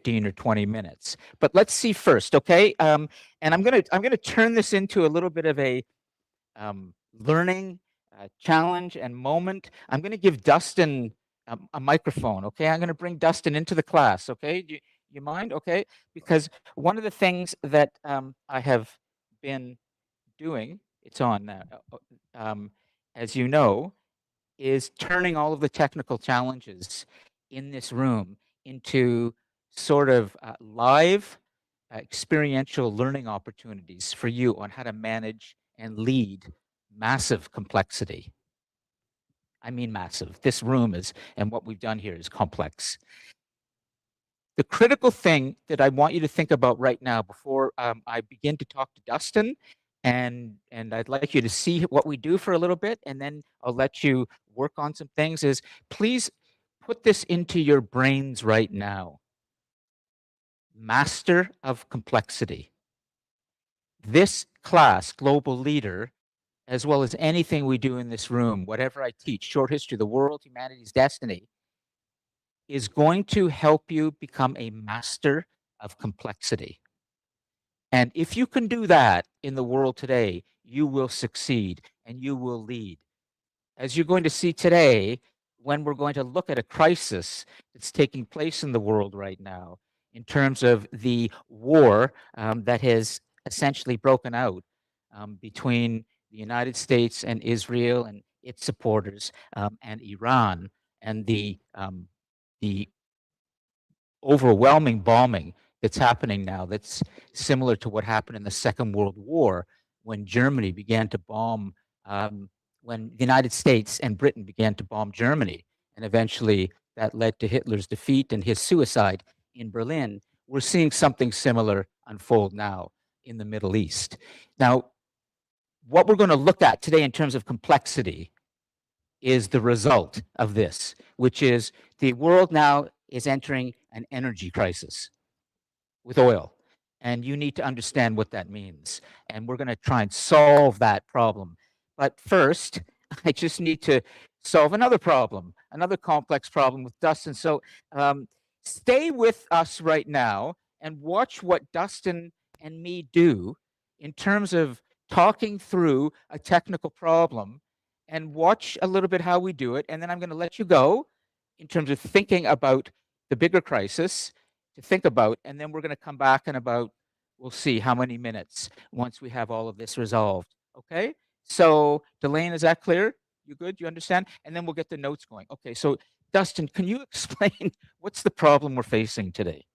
15 or 20 minutes. But let's see first, okay? And I'm gonna turn this into a little bit of a learning challenge and moment. I'm gonna give Dustin a microphone, okay? I'm gonna bring Dustin into the class, okay? Do you mind, okay? Because one of the things that I have been doing, it's on now, as you know, is turning all of the technical challenges in this room into sort of live experiential learning opportunities for you on how to manage and lead massive complexity. I mean massive. This room is, and what we've done here is complex. The critical thing that I want you to think about right now before I begin to talk to Dustin, and I'd like you to see what we do for a little bit, and then I'll let you work on some things, is please put this into your brains right now. Master of complexity. This class, Global Leader, as well as anything we do in this room, whatever I teach, short history of the world, humanity's destiny, is going to help you become a master of complexity. And if you can do that in the world today, you will succeed and you will lead. As you're going to see today, when we're going to look at a crisis that's taking place in the world right now, in terms of the war that has essentially broken out between the United States and Israel and its supporters and Iran, and the overwhelming bombing that's happening now, that's similar to what happened in the Second World War when Germany began to bomb, when the United States and Britain began to bomb Germany, and eventually that led to Hitler's defeat and his suicide in Berlin. We're seeing something similar unfold now in the Middle East. Now, what we're going to look at today in terms of complexity is the result of this, which is the world now is entering an energy crisis with oil. And you need to understand what that means. And we're going to try and solve that problem. But first, I just need to solve another problem, another complex problem with Dustin. So stay with us right now and watch what Dustin and me do in terms of talking through a technical problem, and watch a little bit how we do it. And then I'm going to let you go in terms of thinking about the bigger crisis to think about. And then we're going to come back in about, we'll see how many minutes once we have all of this resolved. Okay. So Delane, is that clear? You good? You understand? And then we'll get the notes going. Okay. So Dustin, can you explain what's the problem we're facing today?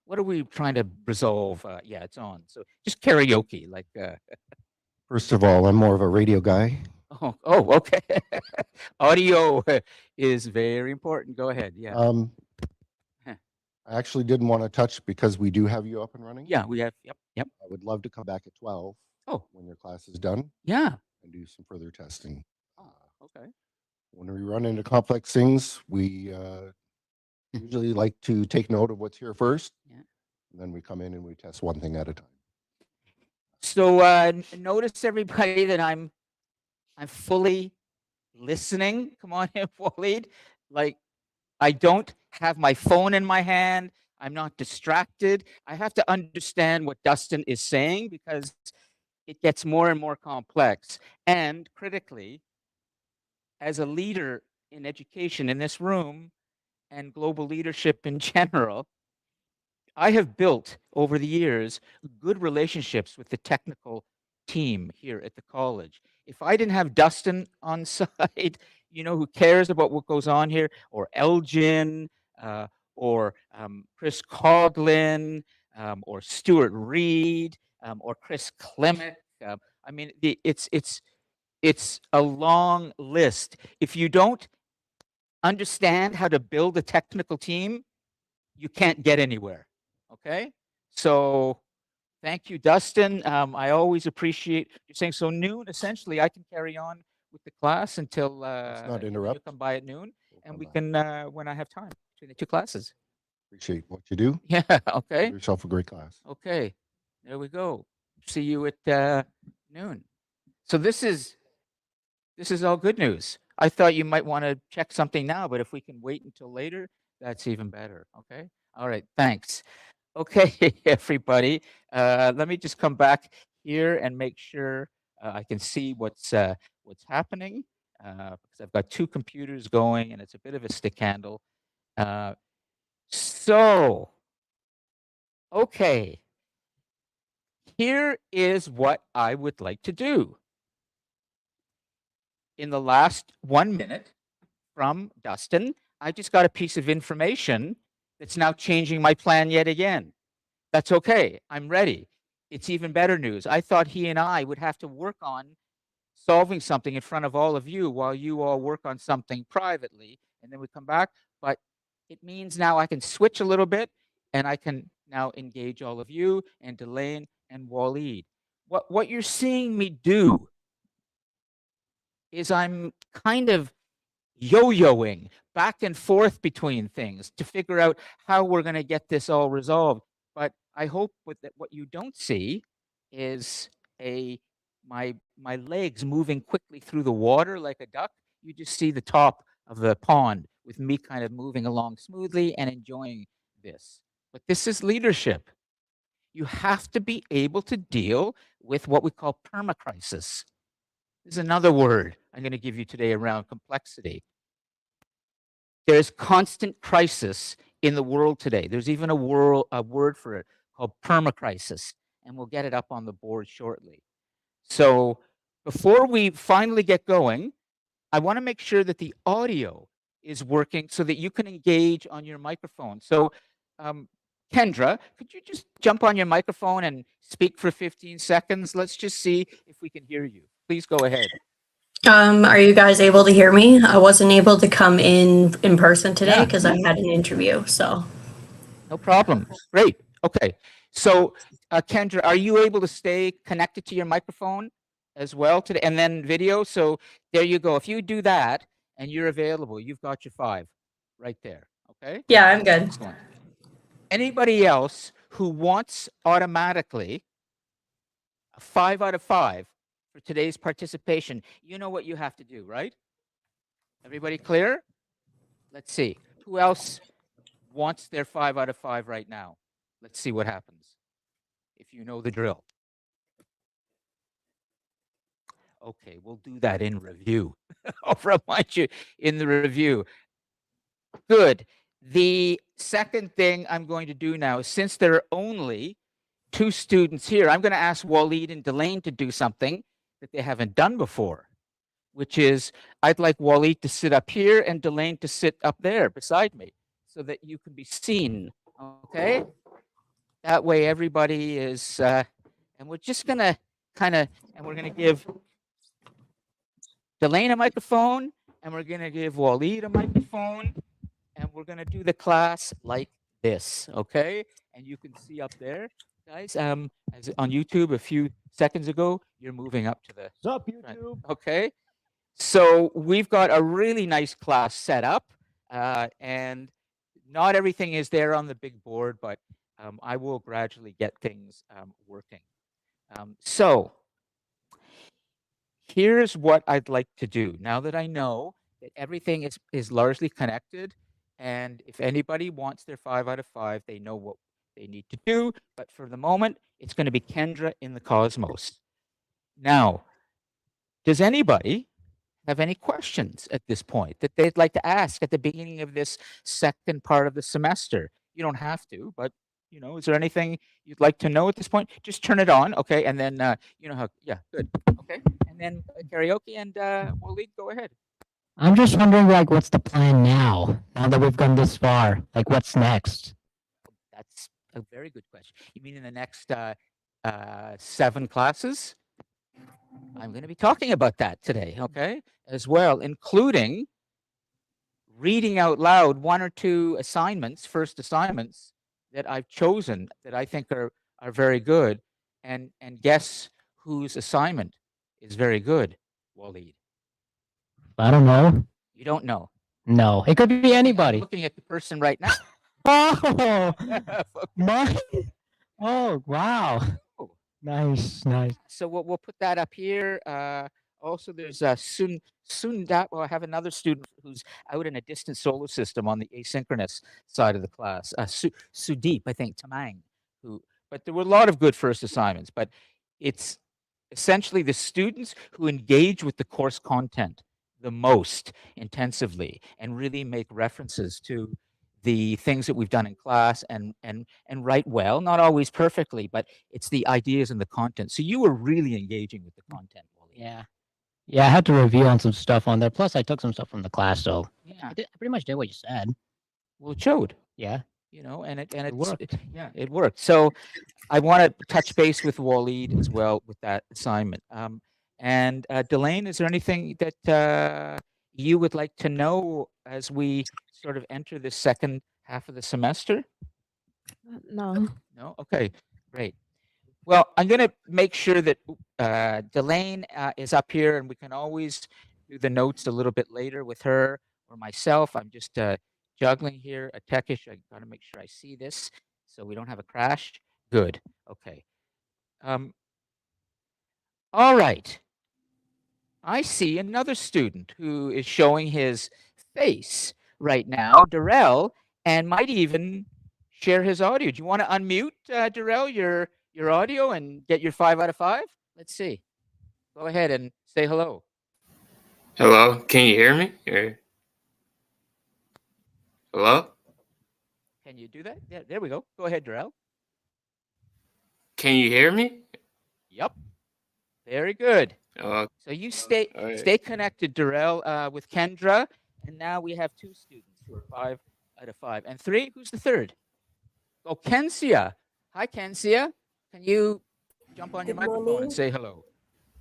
What are we trying to resolve? Yeah, it's on. So just karaoke, like. First of all, I'm more of a radio guy. Oh, okay. Audio is very important. Go ahead. Yeah. I actually didn't want to touch because we do have you up and running. Yeah, we have. Yep. I would love to come back at 12. Oh. When your class is done. Yeah. And do some further testing. Okay. When we run into complex things, we usually like to take note of what's here first. Yeah. And then we come in and we test one thing at a time. So notice everybody that I'm fully listening. Come on in, Waleed. Like, I don't have my phone in my hand. I'm not distracted. I have to understand what Dustin is saying because it gets more and more complex. And critically, as a leader in education in this room and global leadership in general, I have built over the years good relationships with the technical team here at the college. If I didn't have Dustin on side, who cares about what goes on here, or Elgin, or Chris Coughlin, or Stuart Reed, or Chris Klimek. I mean, it's a long list. If you don't understand how to build a technical team, you can't get anywhere. Okay, so thank you, Dustin. I always appreciate you saying so. Noon, essentially, I can carry on with the class until not interrupt. you come by at noon, and we can when I have time between the two classes. Appreciate what you do. Yeah. Okay. Give yourself a great class. Okay. There we go. See you at noon. So this is all good news. I thought you might want to check something now, but if we can wait until later, that's even better. Okay. All right, thanks. Okay, everybody, let me just come back here and make sure I can see what's happening because I've got two computers going and it's a bit of a stick handle. Uh, so, okay, here is what I would like to do. In the last 1 minute from Dustin, I just got a piece of information that's now changing my plan yet again. That's okay. I'm ready. It's even better news. I thought he and I would have to work on solving something in front of all of you while you all work on something privately, and then we come back. But it means now I can switch a little bit and I can now engage all of you and Delane and Waleed. What you're seeing me do is I'm kind of yo-yoing back and forth between things to figure out how we're going to get this all resolved. But I hope what you don't see is my legs moving quickly through the water like a duck. You just see the top of the pond with me kind of moving along smoothly and enjoying this. But this is leadership. You have to be able to deal with what we call permacrisis. There's another word I'm going to give you today around complexity. There's constant crisis in the world today. There's even a word for it called permacrisis, and we'll get it up on the board shortly. So before we finally get going, I want to make sure that the audio is working so that you can engage on your microphone. So Kendra, could you just jump on your microphone and speak for 15 seconds? Let's just see if we can hear you. Please go ahead. Are you guys able to hear me? I wasn't able to come in person today Yeah. because I had an interview, so. No problem. Great. Okay. So, Kendra, are you able to stay connected to your microphone as well today and then video? So there you go. If you do that and you're available, you've got your 5 right there. Okay. Yeah, I'm good. Excellent. Anybody else who wants automatically a 5 out of 5 for today's participation, you know what you have to do, right? Everybody clear? Let's see. Who else wants their 5 out of 5 right now? Let's see what happens if you know the drill. Okay, we'll do that in review. I'll remind you in the review. Good. The second thing I'm going to do now, since there are only 2 students here, I'm going to ask Waleed and Delane to do something that they haven't done before, which is I'd like Waleed to sit up here and Delane to sit up there beside me so that you can be seen, okay? That way everybody is, and we're just going to and we're going to give Delane a microphone, and we're going to give Waleed a microphone, and we're going to do the class like this, okay? And you can see up there, guys, as on YouTube a few seconds ago, you're moving up to the What's up, front, YouTube? okay? So we've got a really nice class set up, and not everything is there on the big board, but I will gradually get things working. So here's what I'd like to do. Now that I know that everything is largely connected, and if anybody wants their 5 out of 5, they know what they need to do. But for the moment, it's going to be Kendra in the Cosmos. Now, does anybody have any questions at this point that they'd like to ask at the beginning of this second part of the semester? You don't have to, but you know, is there anything you'd like to know at this point? Just turn it on, okay? And then you know how, yeah, good, okay. And then karaoke and Waleed, go ahead. I'm just wondering, like, what's the plan now? Now that we've gone this far, like, what's next? That's a very good question. You mean in the next 7 classes? I'm going to be talking about that today, okay, as well, including reading out loud 1 or 2 assignments, first assignments that I've chosen that I think are very good, and guess whose assignment is very good, Waleed? I don't know. You don't know. No, it could be I'm anybody. looking at the person right now. Oh, my. Oh, wow. Oh. Nice, nice. So we'll put that up here. Also, there's well, I have another student who's out in a distant solar system on the asynchronous side of the class. Sudeep, I think, Tamang, who, but there were a lot of good first assignments, but it's essentially the students who engage with the course content the most intensively and really make references to the things that we've done in class and write well, not always perfectly, but it's the ideas and the content. So you were really engaging with the content, Wally. Yeah. Yeah, I had to review on some stuff on there. Plus, I took some stuff from the class, so Yeah. I pretty much did what you said. Well, it showed, Yeah. you know, and it It worked. Yeah, it worked. So I want to touch base with Waleed as well with that assignment. And Delane, is there anything that you would like to know as we sort of enter the second half of the semester? No. No? Okay, great. Well, I'm going to make sure that Delane is up here, and we can always do the notes a little bit later with her or myself. I'm just juggling here a tech issue. I got to make sure I see this so we don't have a crash. Good. Okay. All right. I see another student who is showing his face right now, Darrell, and might even share his audio. Do you want to unmute, Darrell, your audio and get your 5 out of 5? Let's see. Go ahead and say hello. Hello, can you hear me? Hello? Can you do that? Yeah, there we go. Go ahead, Darrell. Can you hear me? Yep. Very good. Uh, So you stay all right. stay connected, Darrell, with Kendra, and now we have 2 students who are 5 out of 5. And 3, who's the third? Oh, Kensia. Hi, Kensia. Can you jump on your Good microphone morning. and say hello?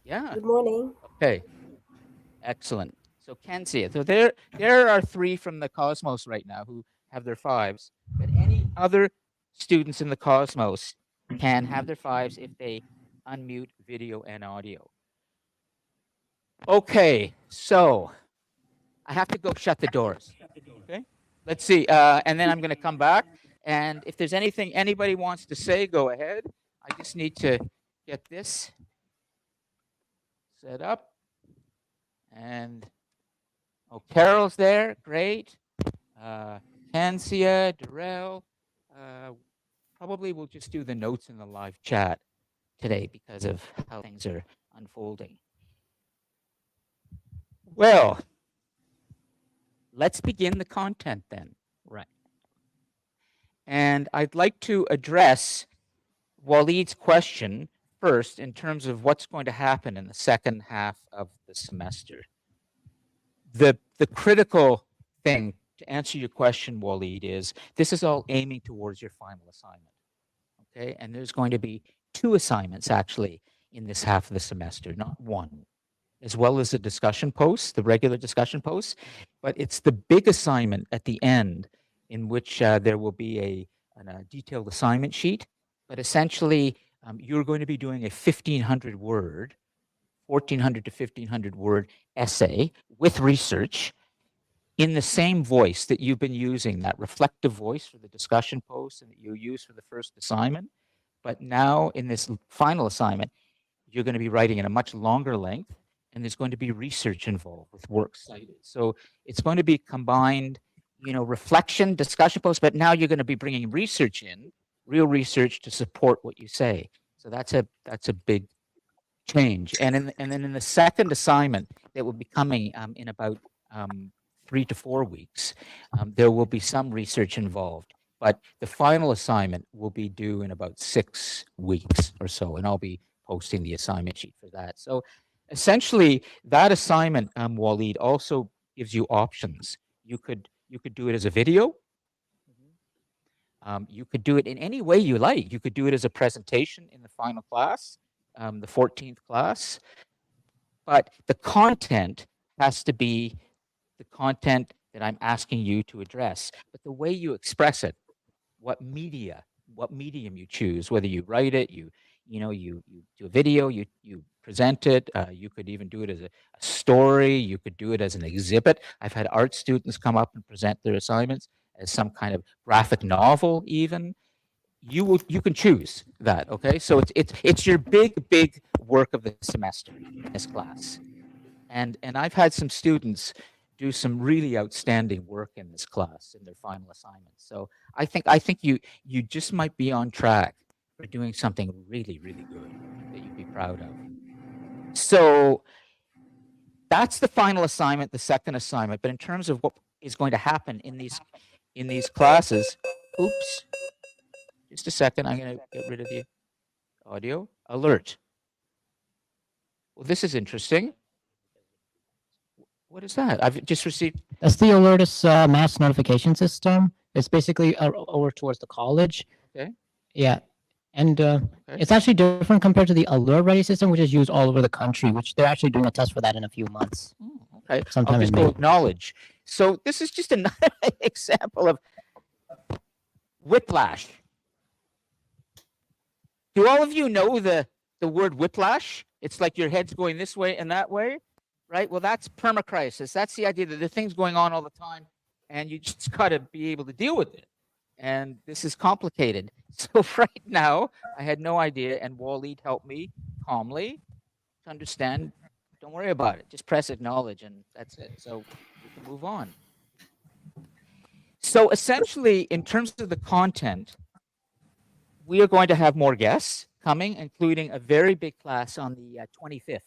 Yeah. Good morning. Okay. Excellent. So Kensia. So there are 3 from the Cosmos right now who have their 5s. But any other students in the Cosmos can have their 5s if they unmute video and audio. Okay, so I have to go shut the doors. Okay, let's see. And then I'm going to come back. And if there's anything anybody wants to say, go ahead. I just need to get this set up. And oh, Carol's there. Great. Kansia, Darrell. Probably we'll just do the notes in the live chat today because of how things are unfolding. Well, let's begin the content then. Right. And I'd like to address Waleed's question first in terms of what's going to happen in the second half of the semester. The critical thing to answer your question, Waleed, is this is all aiming towards your final assignment. Okay, and there's going to be 2 assignments actually in this half of the semester, not 1. As well as the discussion posts, the regular discussion posts, but it's the big assignment at the end in which there will be a detailed assignment sheet. But essentially, you're going to be doing a 1,500 word, 1,400 to 1,500 word essay with research in the same voice that you've been using, that reflective voice for the discussion posts and that you use for the first assignment. But now in this final assignment, you're going to be writing in a much longer length. And there's going to be research involved with works cited. So it's going to be combined, you know, reflection, discussion posts, but now you're going to be bringing research in, real research to support what you say. So that's a big change. And then in the second assignment that will be coming in about 3 to 4 weeks, there will be some research involved. But the final assignment will be due in about 6 weeks or so, and I'll be posting the assignment sheet for that. So essentially, that assignment, Waleed, also gives you options. You could do it as a video. You could do it in any way you like. You could do it as a presentation in the final class, the 14th class. But the content has to be the content that I'm asking you to address. But the way you express it, what medium you choose, whether you write it, you do a video, you present it. You could even do it as a story. You could do it as an exhibit. I've had art students come up and present their assignments as some kind of graphic novel. Even you can choose that. Okay, so it's your big work of the semester in this class. And I've had some students do some really outstanding work in this class in their final assignments. So I think you just might be on track for doing something really, really good that you'd be proud of. So that's the final assignment, the second assignment. But in terms of what is going to happen in these classes, oops, just a second, I'm going to get rid of the audio alert. Well, this is interesting. What is that? I've just received. That's the Alertus mass notification system. It's basically over towards the college. Okay. Yeah. And it's actually different compared to the Alert Ready system, which is used all over the country, which they're actually doing a test for that in a few months. Oh, okay. Sometime I'll in just go May. acknowledge. So this is just another example of whiplash. Do all of you know the word whiplash? It's like your head's going this way and that way, right? Well, that's permacrisis. That's the idea that the thing's going on all the time, and you just got to be able to deal with it. And this is complicated. So right now, I had no idea, and Waleed helped me calmly to understand. Don't worry about it. Just press acknowledge, and that's it. So we can move on. So essentially, in terms of the content, we are going to have more guests coming, including a very big class on the 25th,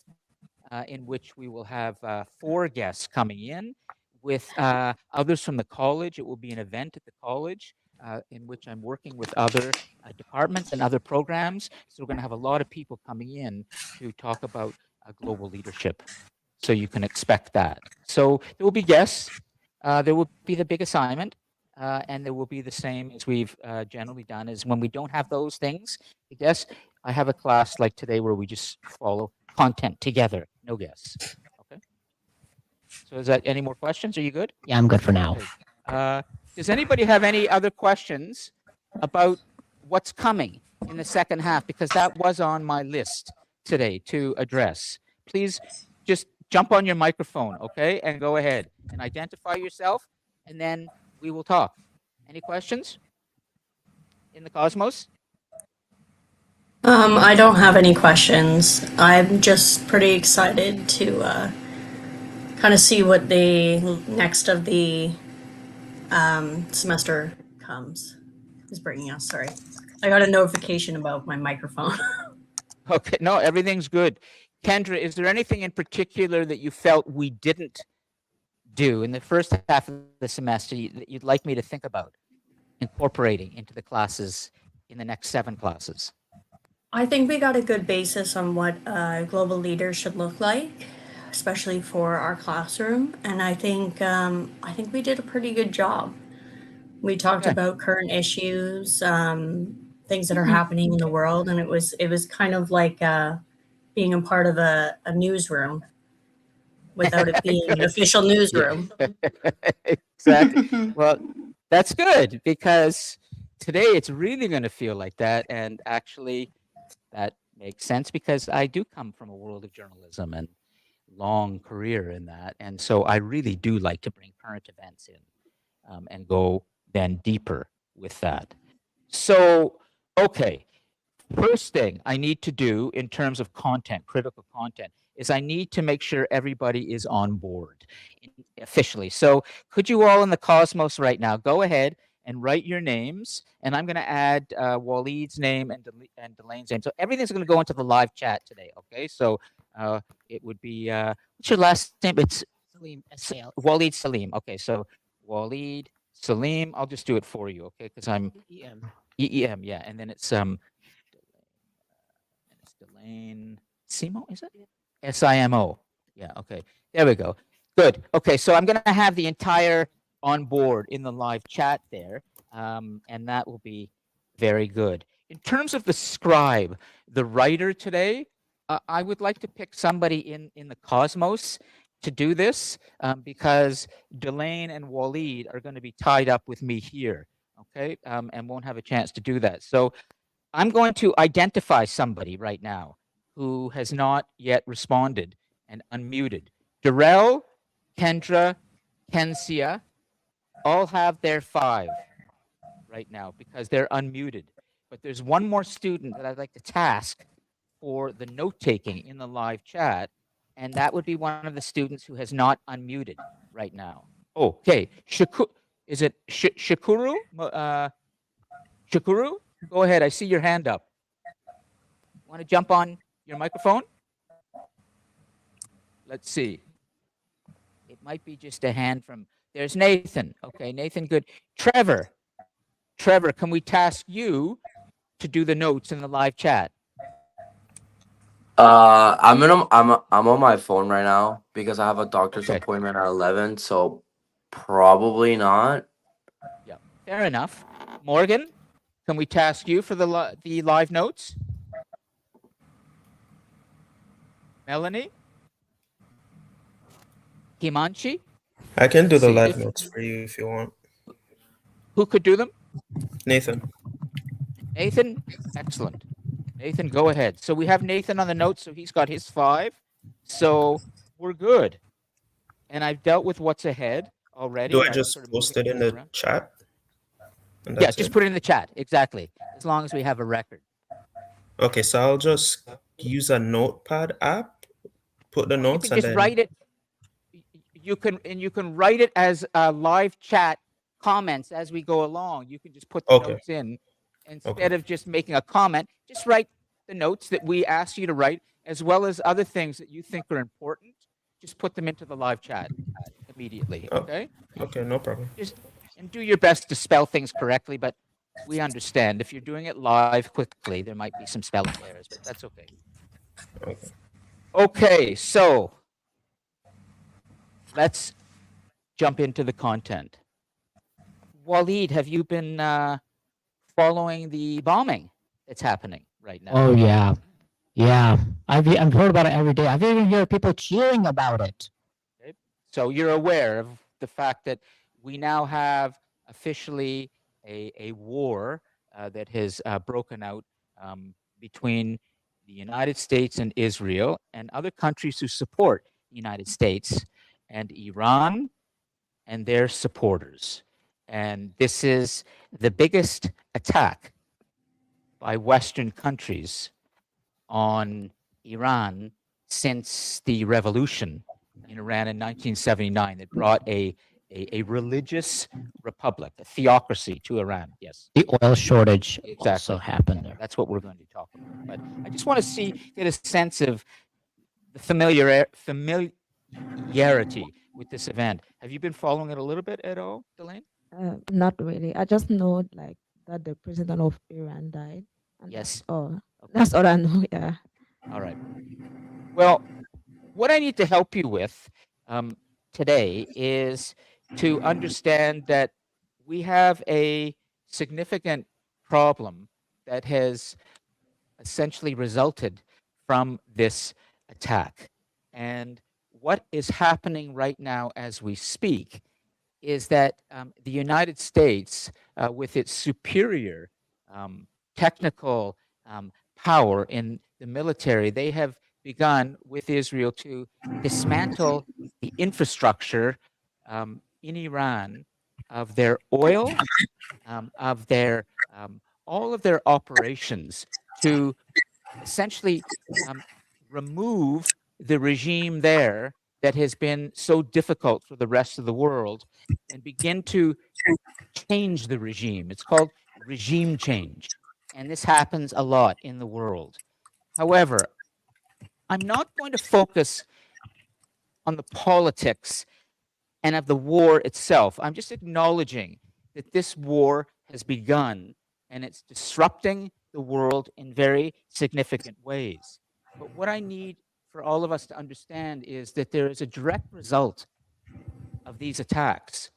in which we will have 4 guests coming in with others from the college. It will be an event at the college in which I'm working with other departments and other programs. So we're going to have a lot of people coming in to talk about global leadership. So you can expect that. So there will be guests. There will be the big assignment. And there will be the same as we've generally done is when we don't have those things, I guess I have a class like today where we just follow content together, no guests. Okay. So is that any more questions? Are you good? Yeah, I'm good for now. Okay. Does anybody have any other questions about what's coming in the second half? Because that was on my list today to address. Please just jump on your microphone, okay, and go ahead and identify yourself, and then we will talk. Any questions in the cosmos? I don't have any questions. I'm just pretty excited to kind of see what the next of the semester is bringing us. Sorry, I got a notification about my microphone. Okay, no, everything's good. Kendra, is there anything in particular that you felt we didn't do in the first half of the semester that you'd like me to think about incorporating into the classes in the next 7 classes? I think we got a good basis on what global leaders should look like, especially for our classroom. And I think we did a pretty good job. We talked Okay. about current issues, things that are happening in the world, and it was kind of like being a part of a newsroom without it being an official newsroom. Exactly. Well, that's good because today it's really going to feel like that. And actually, that makes sense because I do come from a world of journalism and long career in that. And so I really do like to bring current events in and go then deeper with that. So, okay. First thing I need to do in terms of content, critical content, is I need to make sure everybody is on board officially. So could you all in the cosmos right now go ahead and write your names, and I'm going to add Waleed's name and Delaine's name. So everything's going to go into the live chat today, okay? So it would be, what's your last name? It's Salim, S-A-L. Waleed Salim. Okay, so Waleed Salim, I'll just do it for you, okay? Because I'm EEM, yeah, and then it's Delane Simo, is it? SIMO. Yeah, okay. There we go. Good. Okay, so I'm going to have the entire on board in the live chat there, and that will be very good. In terms of the scribe, the writer today, I would like to pick somebody in the cosmos to do this because Delane and Waleed are going to be tied up with me here, okay, and won't have a chance to do that. So I'm going to identify somebody right now who has not yet responded and unmuted. Darrell, Kendra, Kensia all have their 5 right now because they're unmuted. But there's one more student that I'd like to task for the note-taking in the live chat, and that would be one of the students who has not unmuted right now. Okay, is it Shakuru? Shakuru, go ahead. I see your hand up. Want to jump on your microphone? Let's see. It might be just a hand from. There's Nathan. Okay, Nathan, good. Trevor, can we task you to do the notes in the live chat? I'm on my phone right now because I have a doctor's Okay. appointment at 11, so probably not. Yeah, fair enough. Morgan, can we task you for the live notes? Melanie? Himanshi? I can do the See, live if- notes for you if you want. Who could do them? Nathan. Nathan? Excellent. Nathan, go ahead. So we have Nathan on the notes, so he's got his 5. So we're good. And I've dealt with what's ahead already. Do I I've just sort of post moved it in things the around. chat? And Yeah, that's just it? put it in the chat. Exactly. As long as we have a record. Okay, so I'll just use a notepad app, put the You notes, can and just then write it. You can write it as live chat comments as we go along. You can just put the Okay. notes in instead of just making a comment. Just write the notes that we asked you to write, as well as other things that you think are important. Just put them into the live chat immediately. Oh. Okay, okay, no problem. and do your best to spell things correctly. But we understand if you're doing it live quickly, there might be some spelling errors, but that's okay. Okay. Okay, so let's jump into the content. Waleed, have you been following the bombing that's happening right now? Oh yeah, yeah. I've heard about it every day. I've even heard people cheering about it. So you're aware of the fact that we now have officially a war that has broken out between the United States and Israel and other countries who support the United States and Iran and their supporters. And this is the biggest attack by Western countries on Iran since the revolution in Iran in 1979 that brought a religious republic, a theocracy to Iran. Yes, The oil shortage Exactly. also happened there. that's what we're going to talk about. But I just want to get a sense of the familiarity with this event. Have you been following it a little bit at all, Delane? Not really. I just know like that the president of Iran died. And Yes. Oh, Okay. that's all I know. Yeah. All right. Well, what I need to help you with today is to understand that we have a significant problem that has essentially resulted from this attack. And what is happening right now as we speak is that the United States, with its superior technical power in the military, they have begun with Israel to dismantle the infrastructure in Iran of their oil, of their all of their operations to essentially remove the regime there that has been so difficult for the rest of the world and begin to change the regime. It's called regime change. And this happens a lot in the world. However, I'm not going to focus on the politics and of the war itself. I'm just acknowledging that this war has begun and it's disrupting the world in very significant ways. But what I need for all of us to understand is that there is a direct result of these attacks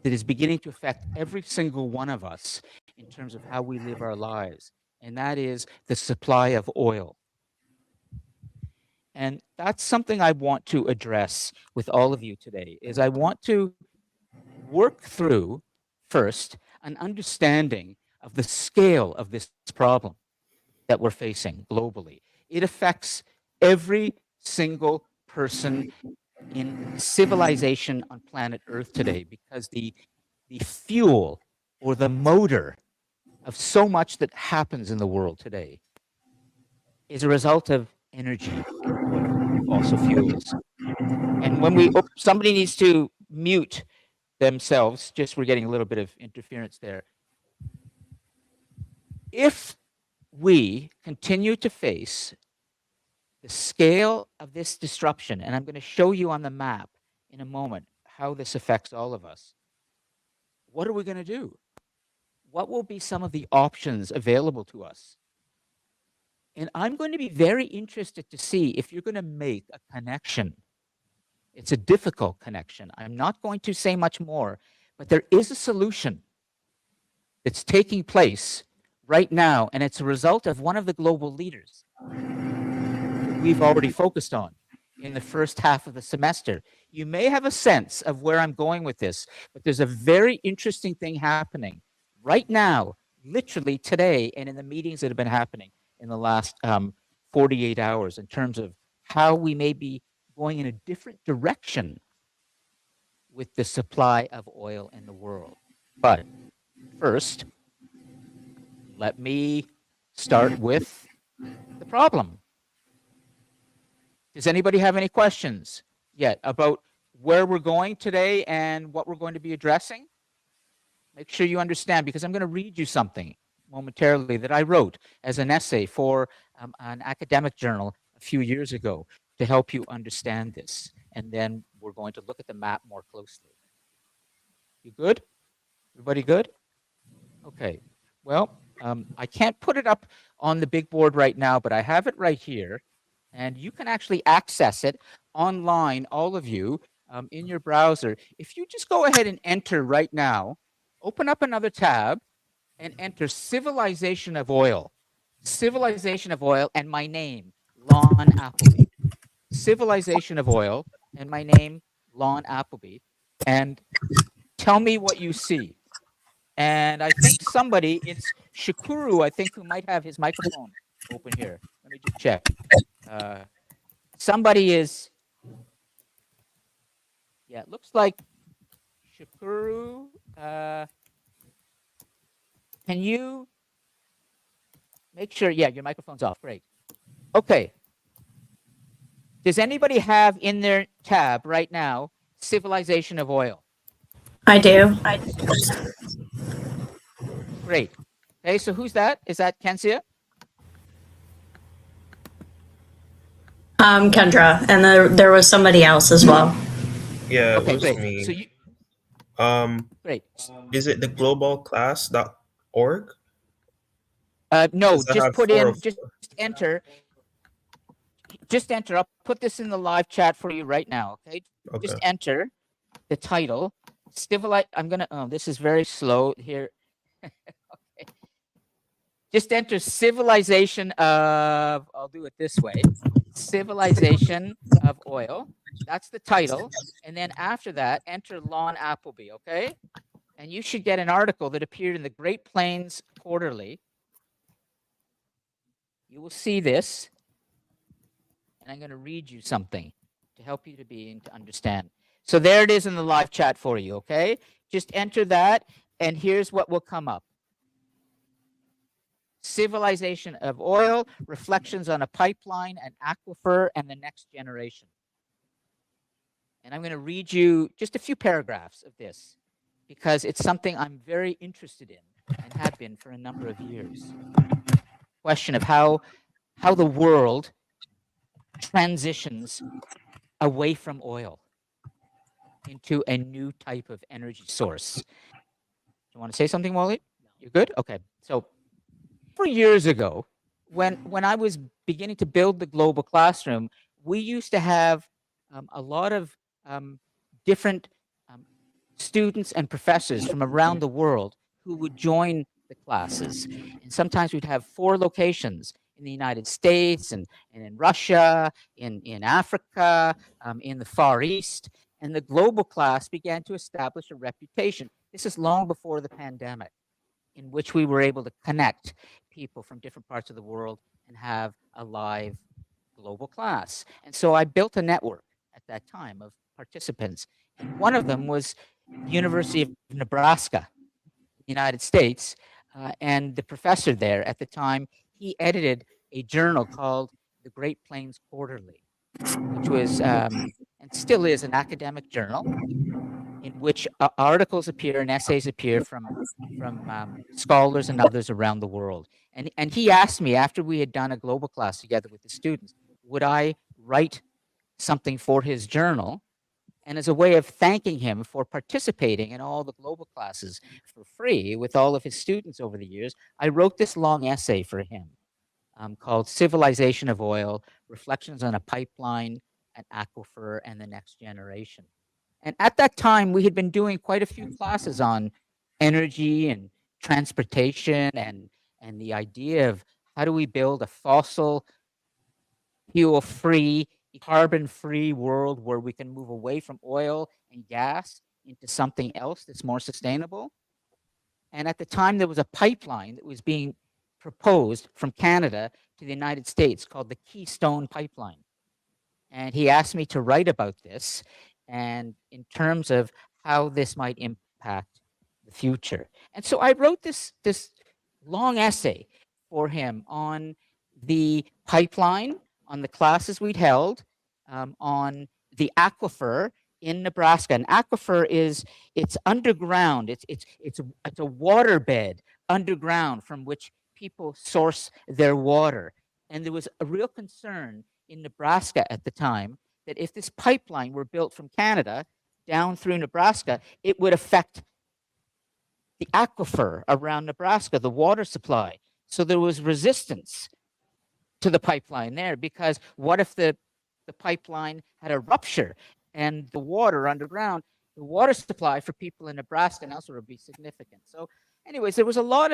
that is beginning to affect every single one of us in terms of how we live our lives, and that is the supply of oil. And that's something I want to address with all of you today, is I want to work through first an understanding of the scale of this problem that we're facing globally. It affects every single person in civilization on planet Earth today because the fuel or the motor of so much that happens in the world today is a result of energy and oil, fossil fuels. And when we, somebody needs to mute themselves, just we're getting a little bit of interference there. If we continue to face the scale of this disruption, and I'm going to show you on the map in a moment how this affects all of us, what are we going to do? What will be some of the options available to us? And I'm going to be very interested to see if you're going to make a connection. It's a difficult connection. I'm not going to say much more, but there is a solution that's taking place right now, and it's a result of one of the global leaders that we've already focused on in the first half of the semester. You may have a sense of where I'm going with this, but there's a very interesting thing happening right now, literally today, and in the meetings that have been happening in the last 48 hours in terms of how we may be going in a different direction with the supply of oil in the world. But first, let me start with the problem. Does anybody have any questions yet about where we're going today and what we're going to be addressing? Make sure you understand, because I'm going to read you something momentarily that I wrote as an essay for an academic journal a few years ago to help you understand this. And then we're going to look at the map more closely. You good? Everybody good? Okay. Well, I can't put it up on the big board right now, but I have it right here. And you can actually access it online, all of you, in your browser. If you just go ahead and enter right now, open up another tab and enter Civilization of Oil. Civilization of Oil and my name, Lon Appleby. Civilization of Oil and my name, Lon Appleby. And tell me what you see. And I think somebody, it's Shakuru, I think, who might have his microphone open here. Let me just check. Somebody is, yeah, it looks like Shakuru. Can you make sure? Yeah, your microphone's off. Great. Okay. Does anybody have in their tab right now Civilization of Oil? I do. Great. Okay, so who's that? Is that Kensia? Kendra, and there was somebody else as well. Yeah, Okay, it was great. me. So you, great. Is it the globalclass.org? No, Does that just have put 4 in, of- just enter. Just enter. I'll put this in the live chat for you right now. Okay. Just Okay. enter the title. I'm gonna. Oh, this is very slow here. Okay. Just enter Civilization of. I'll do it this way. Civilization of Oil. That's the title. And then after that, enter Lon Appleby. Okay. And you should get an article that appeared in the Great Plains Quarterly. You will see this. And I'm going to read you something to help you to understand. So there it is in the live chat for you, okay? Just enter that, and here's what will come up. Civilization of Oil, Reflections on a Pipeline, an Aquifer, and the Next Generation. And I'm going to read you just a few paragraphs of this, because it's something I'm very interested in and have been for a number of years. Question of how the world transitions away from oil into a new type of energy source. You want to say something, Wally? You're good? Okay. So 4 years ago, when I was beginning to build the global classroom, we used to have a lot of different students and professors from around the world who would join the classes. And sometimes we'd have 4 locations in the United States and in Russia, in Africa, in the Far East. And the global class began to establish a reputation. This is long before the pandemic, in which we were able to connect people from different parts of the world and have a live global class. And so I built a network at that time of participants. And one of them was the University of Nebraska, United States. And the professor there at the time, he edited a journal called the Great Plains Quarterly. which was and still is an academic journal in which articles appear and essays appear from scholars and others around the world. And he asked me after we had done a global class together with the students, would I write something for his journal? And as a way of thanking him for participating in all the global classes for free with all of his students over the years, I wrote this long essay for him called Civilization of Oil, Reflections on a Pipeline, an Aquifer, and the Next Generation. And at that time, we had been doing quite a few classes on energy and transportation and the idea of how do we build a fossil fuel-free, carbon-free world where we can move away from oil and gas into something else that's more sustainable. And at the time, there was a pipeline that was being proposed from Canada to the United States called the Keystone Pipeline. And he asked me to write about this and in terms of how this might impact the future. And so I wrote this long essay for him on the pipeline, on the classes we'd held, on the aquifer in Nebraska. An aquifer it's underground. It's a waterbed underground from which people source their water. And there was a real concern in Nebraska at the time that if this pipeline were built from Canada down through Nebraska, it would affect the aquifer around Nebraska, the water supply. So there was resistance to the pipeline there because what if the pipeline had a rupture and the water underground, the water supply for people in Nebraska and elsewhere would be significant. So anyways, there was a lot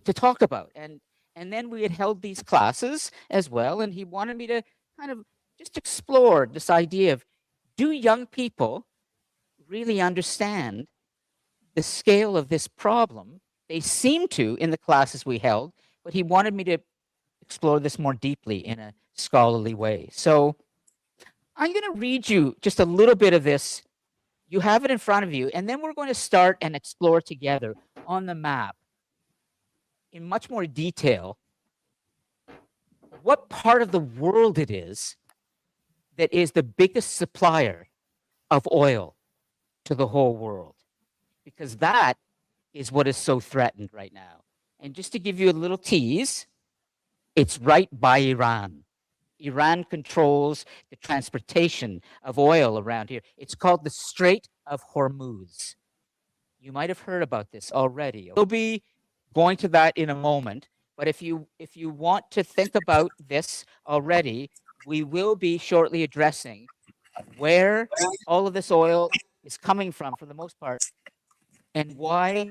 to talk about. And then we had held these classes as well. And he wanted me to kind of just explore this idea of, do young people really understand the scale of this problem? They seem to in the classes we held, but he wanted me to explore this more deeply in a scholarly way. So I'm going to read you just a little bit of this. You have it in front of you, and then we're going to start and explore together on the map in much more detail what part of the world it is that is the biggest supplier of oil to the whole world, because that is what is so threatened right now. And just to give you a little tease, it's right by Iran. Iran controls the transportation of oil around here. It's called the Strait of Hormuz. You might have heard about this already. We'll be going to that in a moment. But if you want to think about this already, we will be shortly addressing where all of this oil is coming from for the most part, and why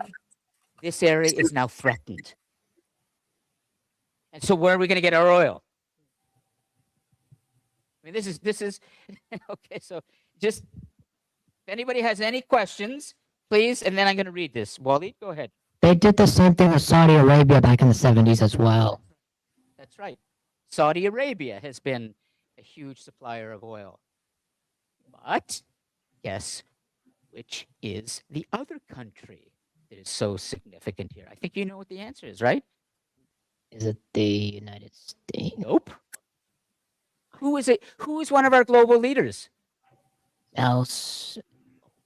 this area is now threatened. And so where are we going to get our oil? I mean, this is okay. So just if anybody has any questions, please, and then I'm going to read this. Waleed, go ahead. They did the same thing with Saudi Arabia back in the 70s as well. That's right. Saudi Arabia has been a huge supplier of oil. But guess which is the other country that is so significant here? I think you know what the answer is, right? Is it the United States? Nope. Who is it? Who is one of our global leaders? Else?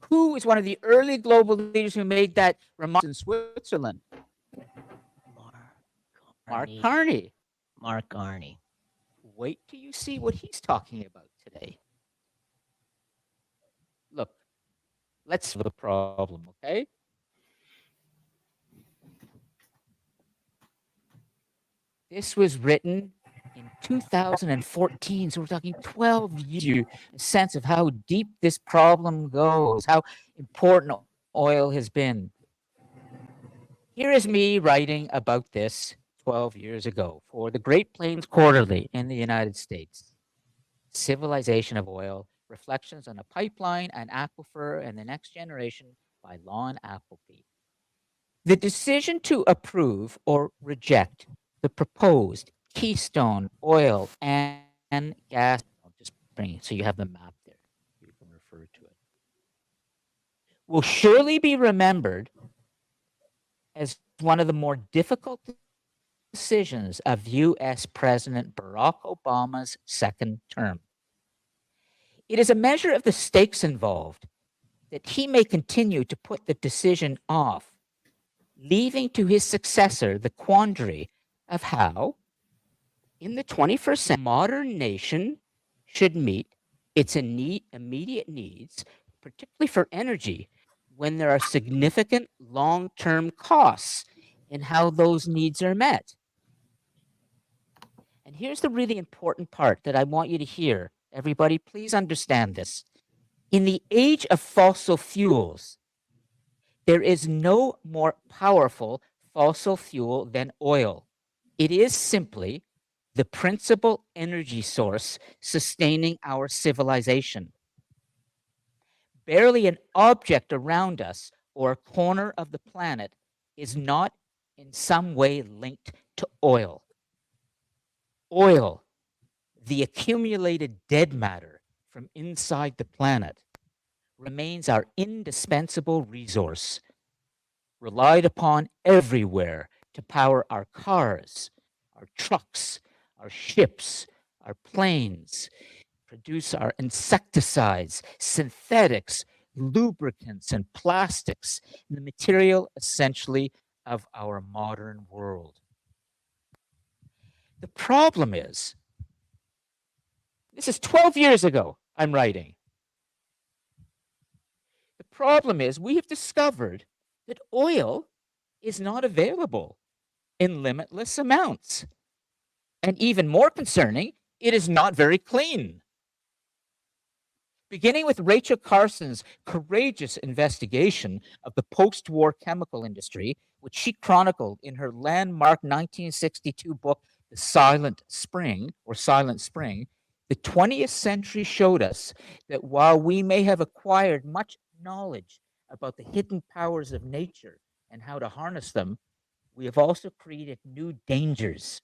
Who is one of the early global leaders who made that remark in Switzerland? Mark Carney. Mark Carney. Wait till you see what he's talking about today. Look, let's solve the problem, okay? This was written in 2014, so we're talking 12 years. A sense of how deep this problem goes, how important oil has been. Here is me writing about this 12 years ago for the Great Plains Quarterly in the United States. Civilization of Oil, Reflections on a Pipeline, an Aquifer, and the Next Generation by Lon Appleby. The decision to approve or reject the proposed Keystone oil and gas, I'll just bring it so you have the map there. You can refer to it. Will surely be remembered as one of the more difficult decisions of U.S. President Barack Obama's second term. It is a measure of the stakes involved that he may continue to put the decision off, leaving to his successor the quandary of how, in the 21st century, a modern nation should meet its immediate needs, particularly for energy, when there are significant long-term costs in how those needs are met. And here's the really important part that I want you to hear. Everybody, please understand this. In the age of fossil fuels, there is no more powerful fossil fuel than oil. It is simply the principal energy source sustaining our civilization. Barely an object around us or a corner of the planet is not in some way linked to oil. Oil, the accumulated dead matter from inside the planet, remains our indispensable resource, relied upon everywhere to power our cars, our trucks, our ships, our planes, produce our insecticides, synthetics, lubricants, and plastics, the material essentially of our modern world. The problem is, this is 12 years ago I'm writing. The problem is we have discovered that oil is not available in limitless amounts. And even more concerning, it is not very clean. Beginning with Rachel Carson's courageous investigation of the post-war chemical industry, which she chronicled in her landmark 1962 book, The Silent Spring, or Silent Spring, the 20th century showed us that while we may have acquired much knowledge about the hidden powers of nature and how to harness them, we have also created new dangers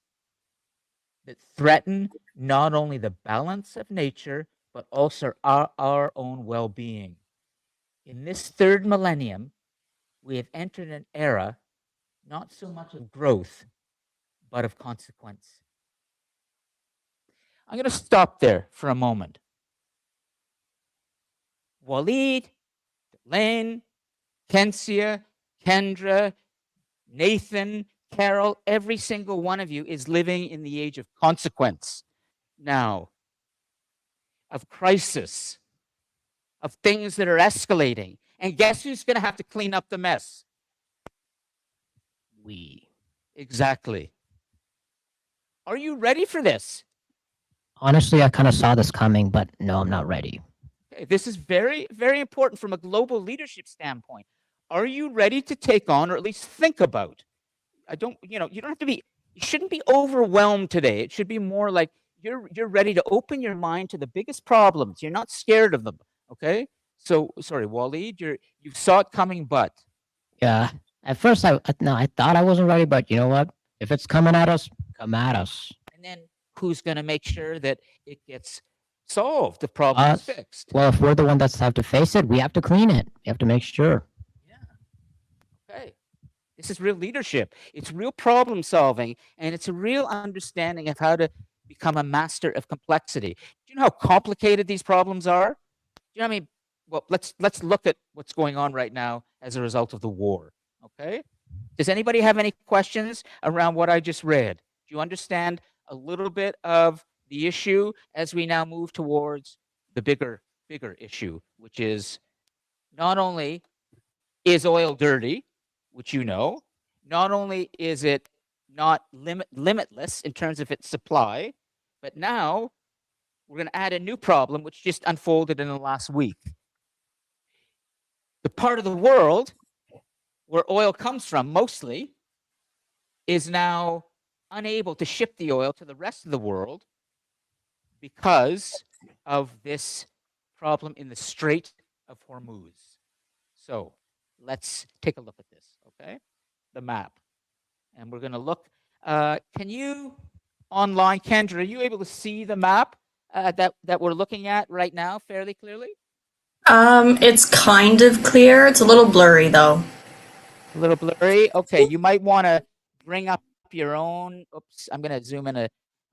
that threaten not only the balance of nature, but also our own well-being. In this third millennium, we have entered an era not so much of growth, but of consequence. I'm going to stop there for a moment. Waleed, Lane, Kensia, Kendra, Nathan, Carol, every single one of you is living in the age of consequence now, of crisis, of things that are escalating. And guess who's going to have to clean up the mess? We. Exactly. Are you ready for this? Honestly, I kind of saw this coming, but no, I'm not ready. Okay, this is very, very important from a global leadership standpoint. Are you ready to take on, or at least think about? You don't have to be, you shouldn't be overwhelmed today. It should be more like you're ready to open your mind to the biggest problems. You're not scared of them. Okay. So sorry, Waleed, you saw it coming, but Yeah. At first, I thought I wasn't ready, but you know what? If it's coming at us, come at us. and then who's going to make sure that it gets solved? The problem is Us. fixed. Well, if we're the one that's have to face it, we have to clean it. We have to make sure. Okay. This is real leadership. It's real problem solving, and it's a real understanding of how to become a master of complexity. Do you know how complicated these problems are? Do you know what I mean? Well, let's look at what's going on right now as a result of the war. Okay? Does anybody have any questions around what I just read? Do you understand a little bit of the issue as we now move towards the bigger issue, which is not only is oil dirty, which you know, not only is it not limitless in terms of its supply, but now we're going to add a new problem which just unfolded in the last week. The part of the world where oil comes from mostly is now unable to ship the oil to the rest of the world because of this problem in the Strait of Hormuz. So let's take a look at this, okay? The map. And we're going to look. Can you, online, Kendra, are you able to see the map that we're looking at right now fairly clearly? It's kind of clear. It's a little blurry though. A little blurry? Okay, you might want to bring up your own. Oops, I'm going to zoom in a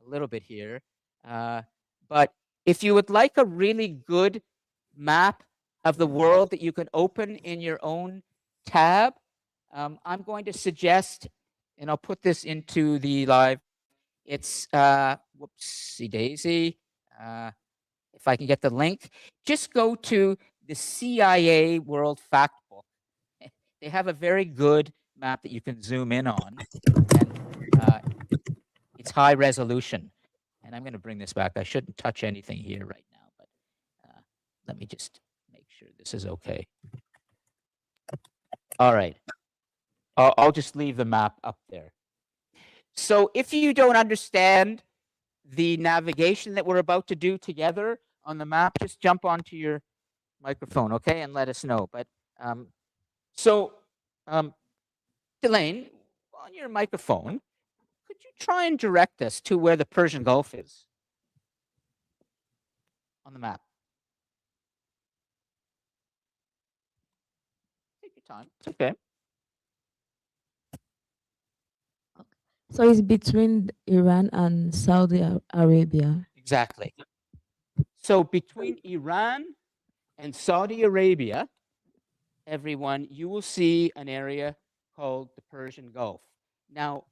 little bit here. But If you would like a really good map of the world that you can open in your own tab, I'm going to suggest, and I'll put this into the live. It's whoopsie daisy. If I can get the link, just go to the CIA World Factbook. They have a very good map that you can zoom in on, and it's high resolution. And I'm going to bring this back. I shouldn't touch anything here right now, but let me just make sure this is okay. All right. I'll just leave the map up there. So if you don't understand the navigation that we're about to do together on the map, just jump onto your microphone, okay, and let us know. But Delane, on your microphone, could you try and direct us to where the Persian Gulf is on the map? Take your time. It's okay. So it's between Iran and Saudi Arabia. Exactly. So between Iran and Saudi Arabia, everyone, you will see an area called the Persian Gulf. Now,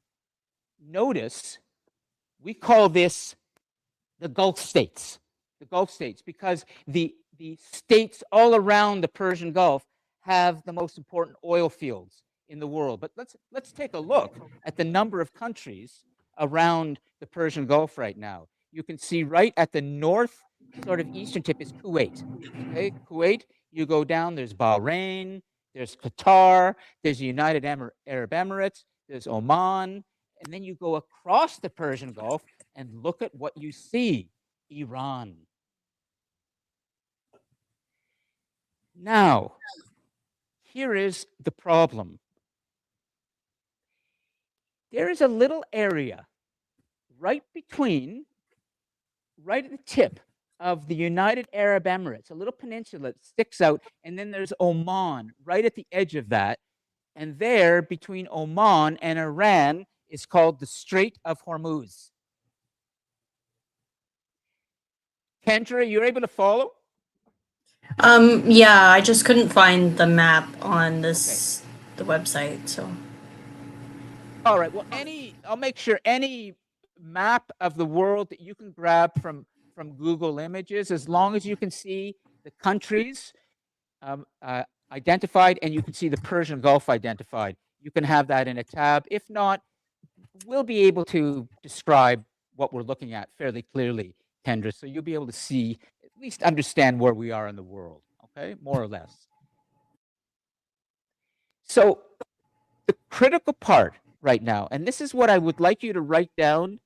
notice we call this the Gulf states, because the states all around the Persian Gulf have the most important oil fields in the world. But let's take a look at the number of countries around the Persian Gulf right now. You can see right at the north, sort of eastern tip is Kuwait. Okay, Kuwait, you go down, there's Bahrain, there's Qatar, there's the United Arab Emirates, there's Oman, and then you go across the Persian Gulf and look at what you see, Iran. Now, here is the problem. There is a little area right at the tip of the United Arab Emirates, a little peninsula that sticks out, and then there's Oman right at the edge of that. And there, between Oman and Iran, is called the Strait of Hormuz. Kendra, you're able to follow? Yeah, I just couldn't find the map on the website, so. All right. Well, I'll make sure any map of the world that you can grab from Google Images, as long as you can see the countries identified and you can see the Persian Gulf identified, you can have that in a tab. If not, we'll be able to describe what we're looking at fairly clearly, Kendra, so you'll be able to see, at least understand where we are in the world, okay, more or less. So the critical part right now, and this is what I would like you to write down,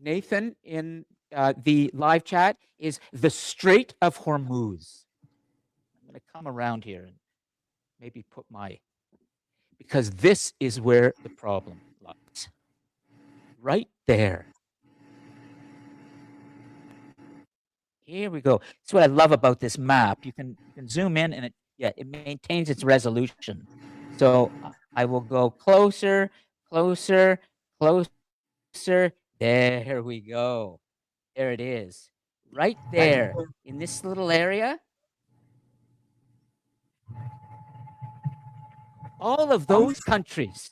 Nathan, in the live chat, is the Strait of Hormuz. I'm going to come around here and maybe put because this is where the problem lies. Right there. Here we go. That's what I love about this map. You can zoom in and it maintains its resolution. So I will go closer, closer, closer. There we go. There it is. Right there in this little area. All of those countries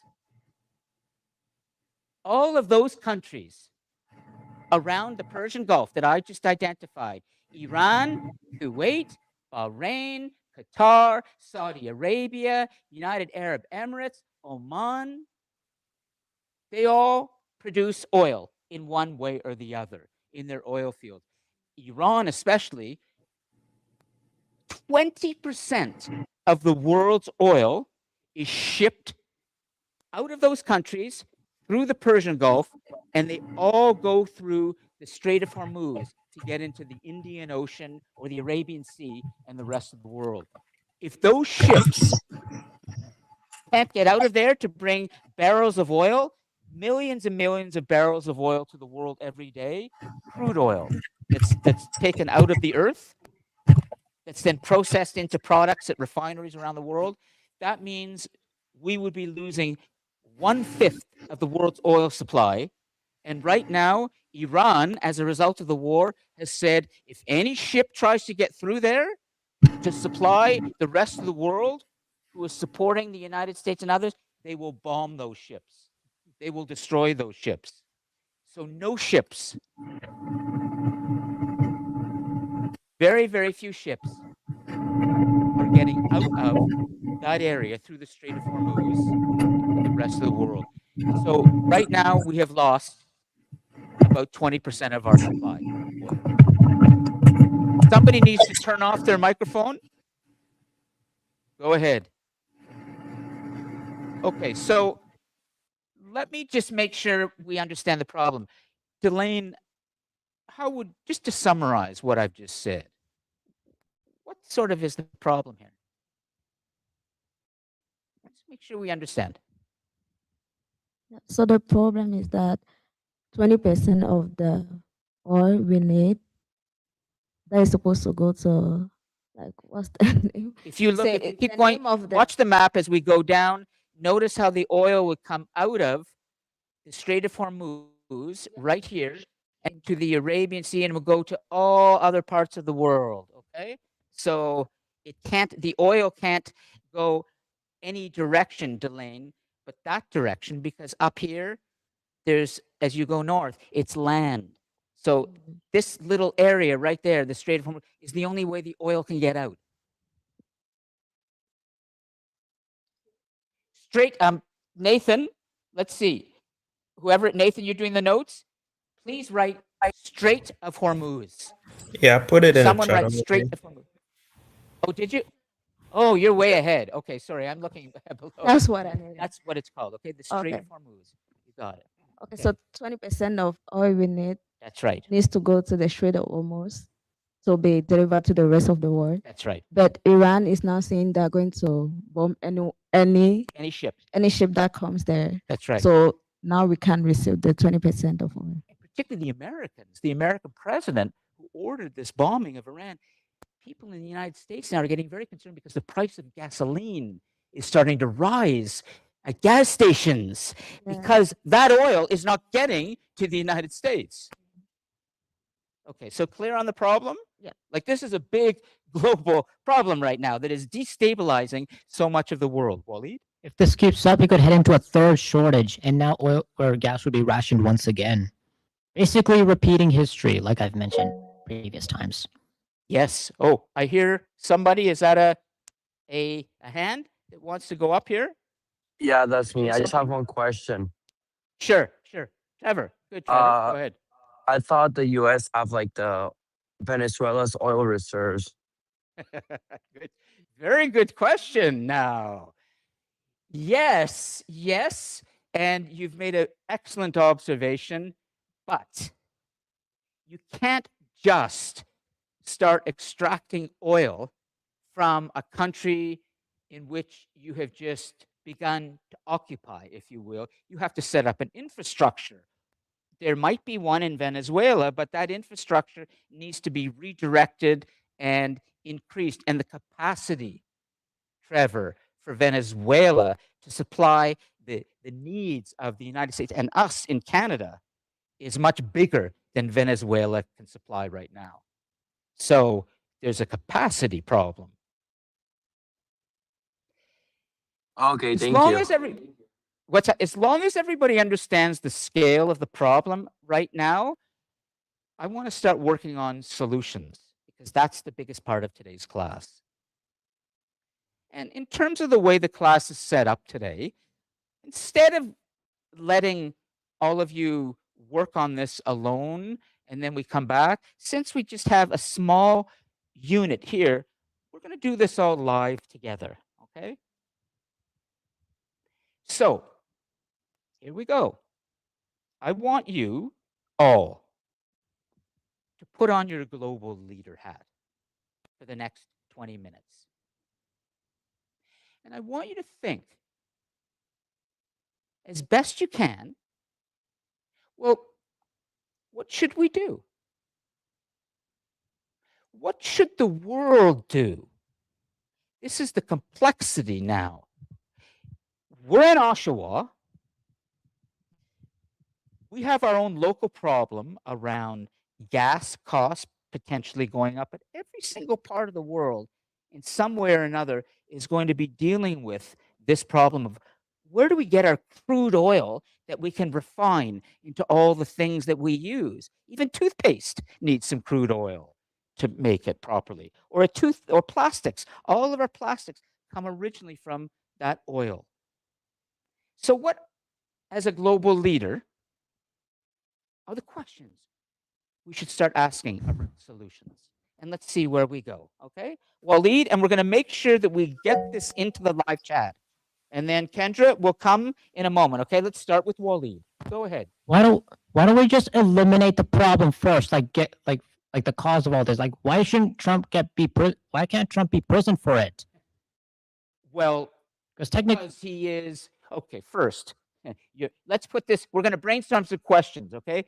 around the Persian Gulf that I just identified, Iran, Kuwait, Bahrain, Qatar, Saudi Arabia, United Arab Emirates, Oman, they all produce oil in one way or the other in their oil fields. Iran especially, 20% of the world's oil is shipped out of those countries through the Persian Gulf, and they all go through the Strait of Hormuz to get into the Indian Ocean or the Arabian Sea and the rest of the world. If those ships can't get out of there to bring barrels of oil, millions and millions of barrels of oil to the world every day, crude oil that's taken out of the earth, that's then processed into products at refineries around the world, that means we would be losing 1/5 of the world's oil supply And right now, Iran, as a result of the war, has said if any ship tries to get through there to supply the rest of the world who is supporting the United States and others, they will bomb those ships. They will destroy those ships. So no ships. Very, very few ships are getting out of that area through the Strait of Hormuz to the rest of the world. So right now we have lost about 20% of our supply. Somebody needs to turn off their microphone. Go ahead. Okay, so let me just make sure we understand the problem. Delane, just to summarize what I've just said, what sort of is the problem here? Let's make sure we understand. So the problem is that 20% of the oil we need that is supposed to go to, like, what's the name? If you look, Say if you it- keep the going, name of the- watch the map as we go down. Notice how the oil would come out of the Strait of Hormuz right here and to the Arabian Sea and will go to all other parts of the world. Okay, so the oil can't go any direction, Delane, but that direction, because up here, as you go north, it's land. So this little area right there, the Strait of Hormuz, is the only way the oil can get out. Nathan, let's see. Nathan, you're doing the notes? Please write Strait of Hormuz. Yeah, put it in Someone the chat. write Strait of Hormuz. Oh, did you? Oh, you're way ahead. Okay, sorry, I'm looking below. That's what I need. That's what it's called. Okay, the Strait Okay. of Hormuz. You got it. Okay, so 20% of oil we need That's right. needs to go to the Strait of Hormuz to be delivered to the rest of the world. That's right. But Iran is now saying they're going to bomb any Any ship. ship that comes there. That's right. So now we can receive the 20% of oil. And particularly the Americans, the American president who ordered this bombing of Iran. People in the United States now are getting very concerned because the price of gasoline is starting to rise at gas stations Yeah. because that oil is not getting to the United States. Okay, so clear on the problem? Yeah. Like this is a big global problem right now that is destabilizing so much of the world. Waleed? If this keeps up, we could head into a third shortage, and now oil or gas would be rationed once again. Basically repeating history, like I've mentioned previous times. Yes. Oh, I hear somebody. Is that a hand that wants to go up here? Yeah, that's me. I just have one question. Sure. Trevor. Good, Trevor. Go ahead. I thought the US have like the Venezuela's oil reserves. Good. Very good question now. Yes. And you've made an excellent observation, but you can't just start extracting oil from a country in which you have just begun to occupy, if you will. You have to set up an infrastructure. There might be one in Venezuela, but that infrastructure needs to be redirected and increased. And the capacity, Trevor, for Venezuela to supply the needs of the United States and us in Canada is much bigger than Venezuela can supply right now. So there's a capacity problem. Okay, As thank long you. as as long as everybody understands the scale of the problem right now, I want to start working on solutions because that's the biggest part of today's class. And in terms of the way the class is set up today, instead of letting all of you work on this alone and then we come back, since we just have a small unit here, we're going to do this all live together, okay? So, here we go. I want you all to put on your global leader hat for the next 20 minutes. And I want you to think, as best you can, well, what should we do? What should the world do? This is the complexity now. We're in Oshawa. we have our own local problem around gas costs potentially going up, but every single part of the world, in some way or another, is going to be dealing with this problem of where do we get our crude oil that we can refine into all the things that we use? Even toothpaste needs some crude oil to make it properly, or or plastics. All of our plastics come originally from that oil. So what, as a global leader, are the questions we should start asking about solutions? And let's see where we go, okay? Waleed, and we're gonna make sure that we get this into the live chat. And then Kendra will come in a moment, okay? Let's start with Waleed. Go ahead. Why don't we just eliminate the problem first? Like get like the cause of all this. Like why shouldn't Trump why can't Trump be prison for it? Well, Because technically, because he is, okay, first, let's put this, we're gonna brainstorm some questions, okay?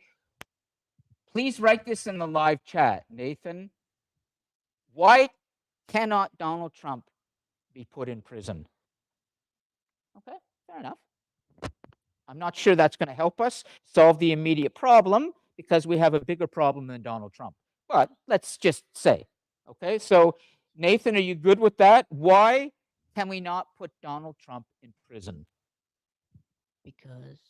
Please write this in the live chat, Nathan. Why cannot Donald Trump be put in prison? Okay, fair enough. I'm not sure that's going to help us solve the immediate problem because we have a bigger problem than Donald Trump. But let's just say, okay, so Nathan, are you good with that? Why can we not put Donald Trump in prison? because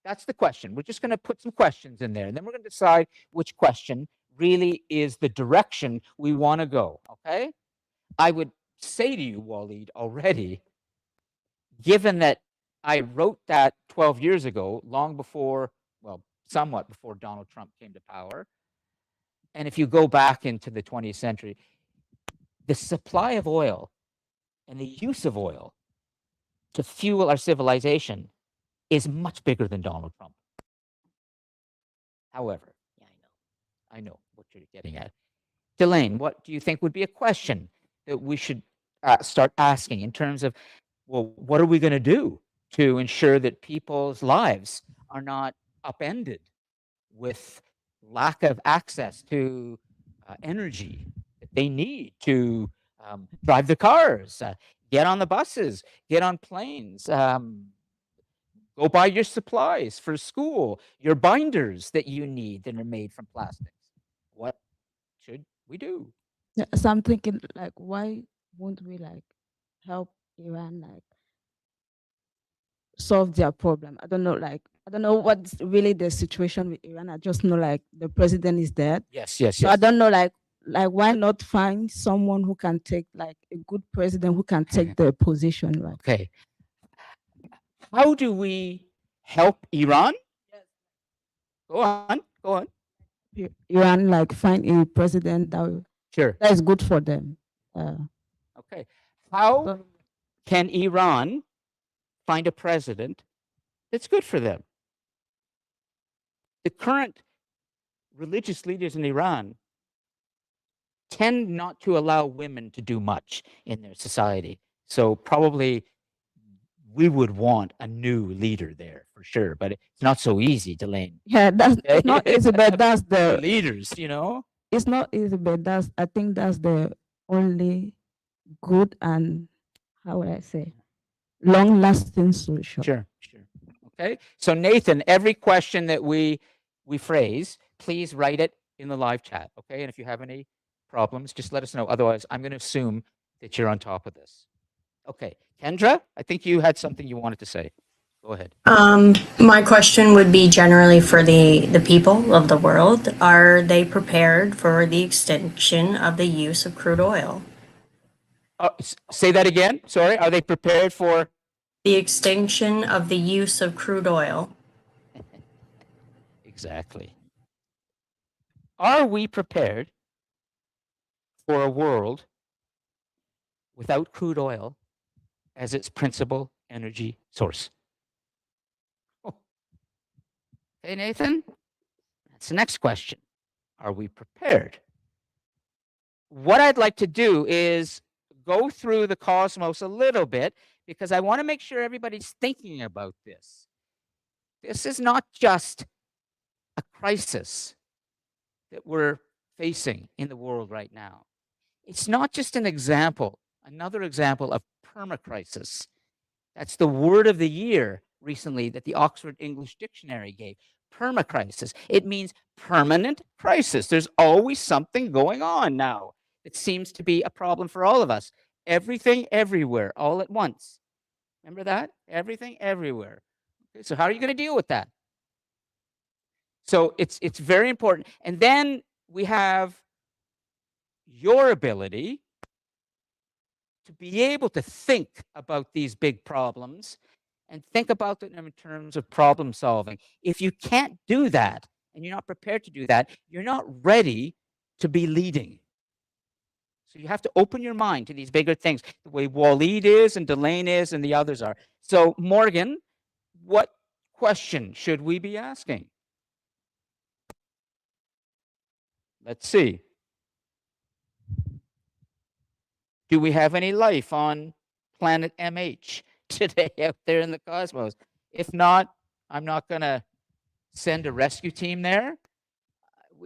That's the question. We're just going to put some questions in there, and then we're going to decide which question really is the direction we want to go, okay? I would say to you, Waleed, already, given that I wrote that 12 years ago, long before, well, somewhat before Donald Trump came to power, and if you go back into the 20th century, the supply of oil and the use of oil to fuel our civilization is much bigger than Donald Trump. However, yeah, I know what you're getting at. Delane, what do you think would be a question that we should start asking in terms of, well, what are we going to do to ensure that people's lives are not upended with lack of access to energy that they need to drive the cars, get on the buses, get on planes, go buy your supplies for school, your binders that you need that are made from plastics? What should we do? Yeah, so I'm thinking like, why won't we like help Iran like solve their problem? I don't know, like I don't know what's really the situation with Iran. I just know like the president is dead. Yes, yes, So I yes. don't know like why not find someone who can take like a good president who can take the position, right? Okay. How do we help Iran? Go on, go on. Iran like find a president Sure. that is good for them. Okay. How So- can Iran find a president that's good for them? The current religious leaders in Iran tend not to allow women to do much in their society. So probably we would want a new leader there for sure, but it's not so easy, Delane. Yeah, that's it's not easy, but that's The the leaders, you know? it's not easy, but that's I think that's the only good and how would I say long lasting solution. Sure, sure. Okay. So Nathan, every question that we phrase, please write it in the live chat. Okay. And if you have any problems, just let us know. Otherwise, I'm going to assume that you're on top of this. Okay. Kendra, I think you had something you wanted to say. Go ahead. My question would be generally for the people of the world. Are they prepared for the extension of the use of crude oil? Say that again. Sorry. Are they prepared for The extinction of the use of crude oil. Exactly. Are we prepared for a world without crude oil as its principal energy source? Oh. Hey, Nathan, that's the next question. Are we prepared? What I'd like to do is go through the cosmos a little bit because I want to make sure everybody's thinking about this. This is not just a crisis that we're facing in the world right now. It's not just an example, another example of permacrisis. That's the word of the year recently that the Oxford English Dictionary gave. permacrisis. It means permanent crisis. There's always something going on now. It seems to be a problem for all of us. Everything, everywhere, all at once. Remember that? Everything, everywhere. Okay, so how are you going to deal with that? So it's very important. And then we have your ability to be able to think about these big problems and think about them in terms of problem solving. If you can't do that and you're not prepared to do that, you're not ready to be leading. So you have to open your mind to these bigger things, the way Waleed is and Delane is and the others are. So Morgan, what question should we be asking? Let's see. Do we have any life on planet MH today out there in the cosmos? If not, I'm not going to send a rescue team there.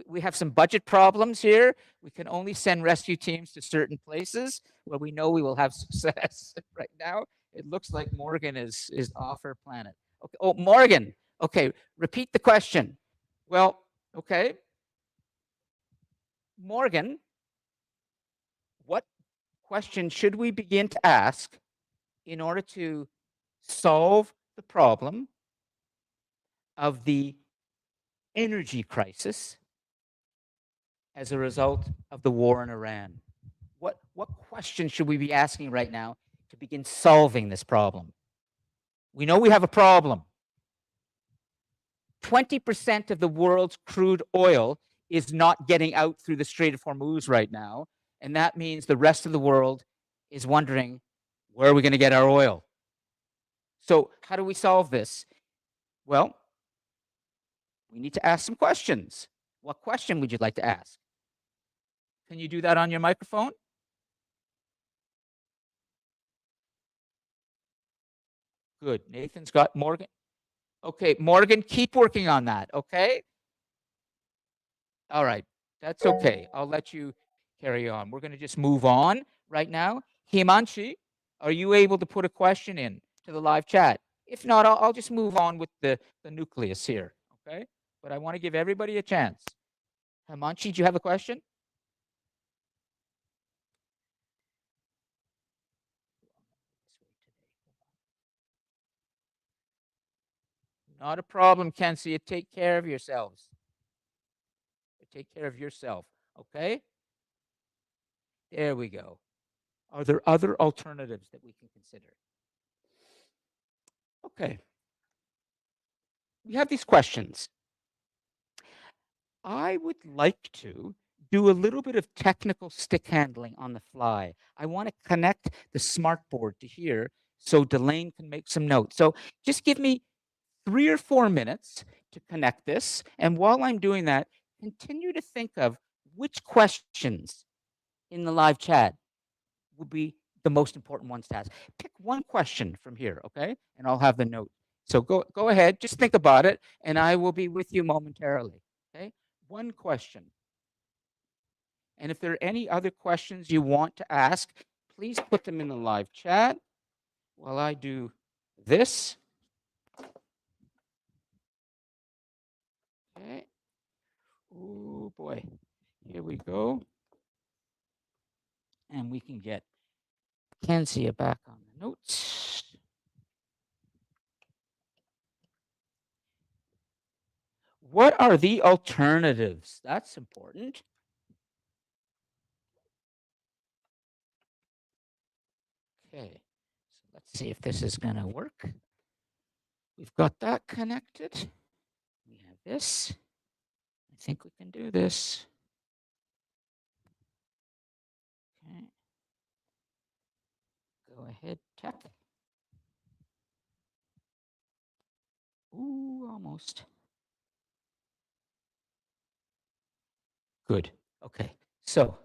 We have some budget problems here. We can only send rescue teams to certain places where we know we will have success. Right now, it looks like Morgan is off her planet. Okay. Oh, Morgan. Okay, repeat the question. Well, okay. Morgan, what question should we begin to ask in order to solve the problem of the energy crisis as a result of the war in Iran? What question should we be asking right now to begin solving this problem? We know we have a problem. 20% of the world's crude oil is not getting out through the Strait of Hormuz right now. And that means the rest of the world is wondering, where are we going to get our oil? So how do we solve this? Well, we need to ask some questions. What question would you like to ask? Can you do that on your microphone? Good. Nathan's got Morgan. Okay, Morgan, keep working on that, okay? All right, that's okay. I'll let you carry on. We're going to just move on right now. Himanshi, are you able to put a question in to the live chat? If not, I'll just move on with the nucleus here, okay? But I want to give everybody a chance. Himanshi, do you have a question? Not a problem, Kenzie. Take care of yourselves. Take care of yourself, okay? There we go. Are there other alternatives that we can consider? Okay. We have these questions. I would like to do a little bit of technical stick handling on the fly. I want to connect the smartboard to here so Delane can make some notes. So just give me 3 or 4 minutes to connect this. And while I'm doing that, continue to think of which questions in the live chat would be the most important ones to ask. Pick one question from here, okay? And I'll have the note. So go ahead, just think about it, and I will be with you momentarily, okay? One question. And if there are any other questions you want to ask, please put them in the live chat while I do this. Okay. Oh boy, here we go. And we can get Kenzie back on the notes. What are the alternatives? That's important. Okay, so let's see if this is going to work. We've got that connected. We have this. I think we can do this. Okay. Go ahead, tech. Ooh, almost. Good. Okay. So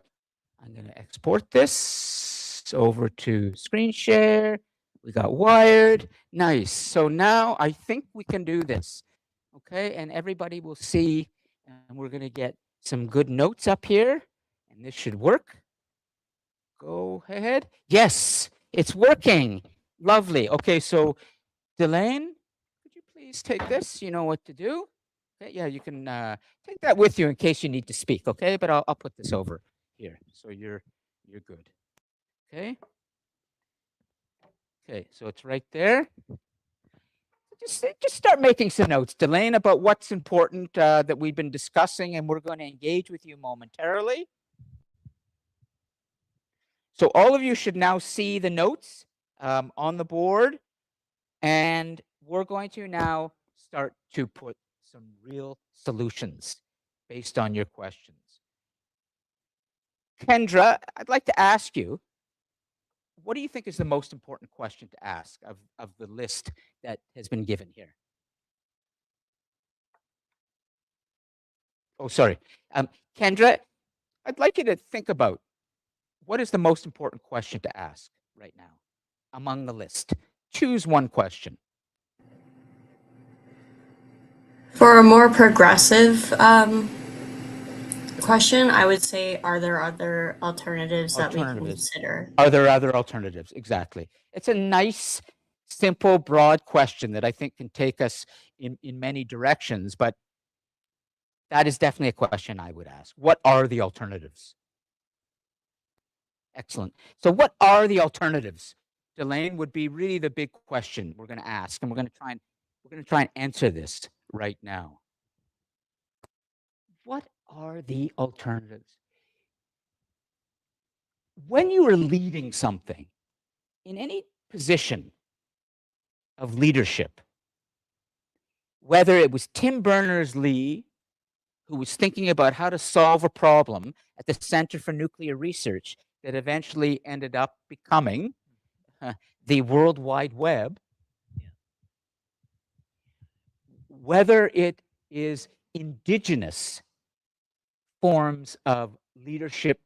I'm going to export this over to screen share. We got wired. Nice. So now I think we can do this. Okay. And everybody will see. And we're going to get some good notes up here. And this should work. Go ahead. Yes, it's working. Lovely. Okay. So Delane, could you please take this? You know what to do. Okay, yeah, you can take that with you in case you need to speak. Okay, but I'll put this over here so you're good. Okay. Okay, so it's right there. Just start making some notes, Delane, about what's important that we've been discussing, and we're going to engage with you momentarily. So all of you should now see the notes on the board, and we're going to now start to put some real solutions based on your questions. Kendra, I'd like to ask you, what do you think is the most important question to ask of the list that has been given here? Oh, sorry. Kendra, I'd like you to think about what is the most important question to ask right now among the list. Choose one question. For a more progressive question, I would say, are there other alternatives that we can Alternatives. consider? Are there other alternatives? Exactly. It's a nice, simple, broad question that I think can take us in many directions, but that is definitely a question I would ask. What are the alternatives? Excellent. So what are the alternatives? Delane, would be really the big question we're going to ask, and we're going to try and answer this right now. What are the alternatives? When you are leading something in any position of leadership, whether it was Tim Berners-Lee, who was thinking about how to solve a problem at the Center for Nuclear Research that eventually ended up becoming the World Wide Web, whether it is indigenous forms of leadership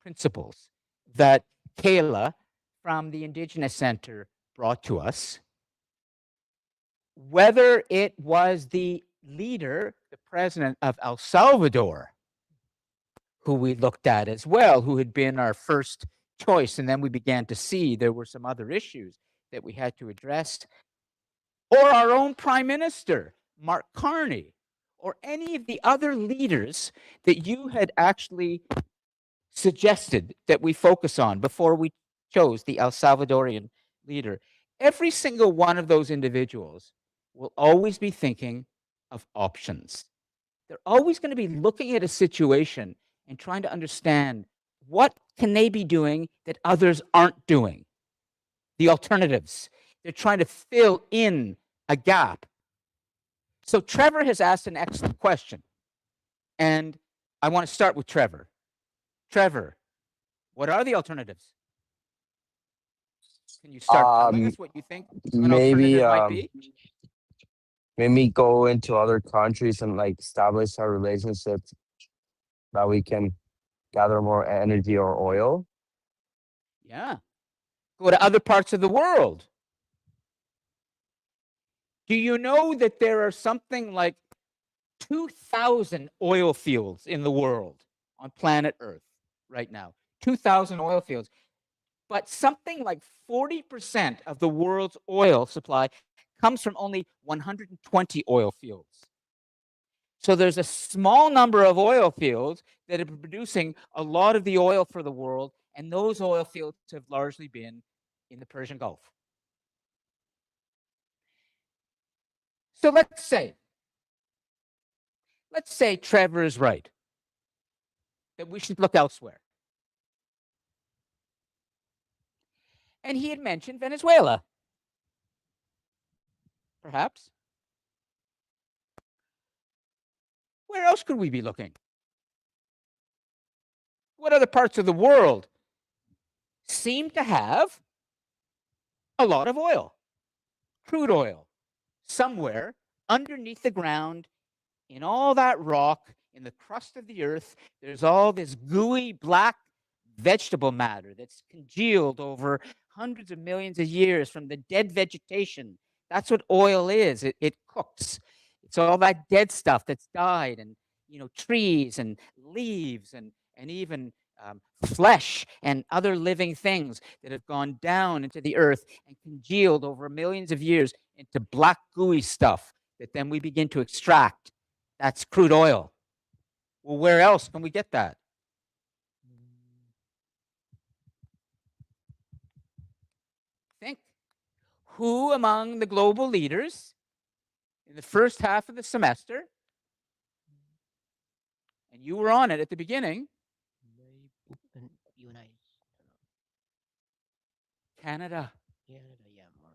principles that Kayla from the Indigenous Center brought to us, whether it was the leader, the president of El Salvador, who we looked at as well, who had been our first choice, and then we began to see there were some other issues that we had to address, or our own prime minister, Mark Carney, or any of the other leaders that you had actually suggested that we focus on before we chose the El Salvadorian leader. Every single one of those individuals will always be thinking of options. They're always going to be looking at a situation and trying to understand what can they be doing that others aren't doing. The alternatives. They're trying to fill in a gap. So Trevor has asked an excellent question, and I want to start with Trevor. Trevor, what are the alternatives? Can you start telling us what you think an Maybe alternative might be? maybe go into other countries and like establish our relationships that we can gather more energy or oil. Yeah. Go to other parts of the world. Do you know that there are something like 2,000 oil fields in the world on planet Earth right now? 2,000 oil fields. But something like 40% of the world's oil supply comes from only 120 oil fields. So there's a small number of oil fields that are producing a lot of the oil for the world, and those oil fields have largely been in the Persian Gulf. So let's say Trevor is right, that we should look elsewhere. And he had mentioned Venezuela. Perhaps. Where else could we be looking? What other parts of the world seem to have a lot of oil, crude oil, somewhere underneath the ground, in all that rock, in the crust of the earth? There's all this gooey black vegetable matter that's congealed over hundreds of millions of years from the dead vegetation. That's what oil is. It cooks. It's all that dead stuff that's died, and trees and leaves and even flesh and other living things that have gone down into the earth and congealed over millions of years into black gooey stuff that then we begin to extract That's crude oil. Well, where else can we get that? Think. Who among the global leaders in the first half of the semester, and you were on it at the beginning, United. Canada, Canada, yeah, Mark.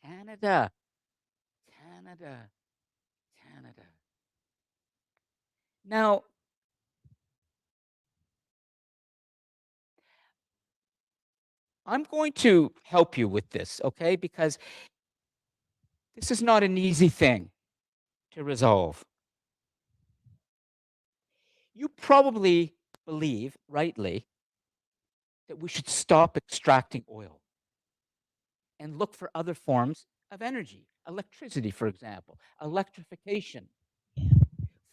Canada, Canada, Canada. Now, I'm going to help you with this, okay? Because this is not an easy thing to resolve. You probably believe, rightly, that we should stop extracting oil and look for other forms of energy, electricity, for example, electrification,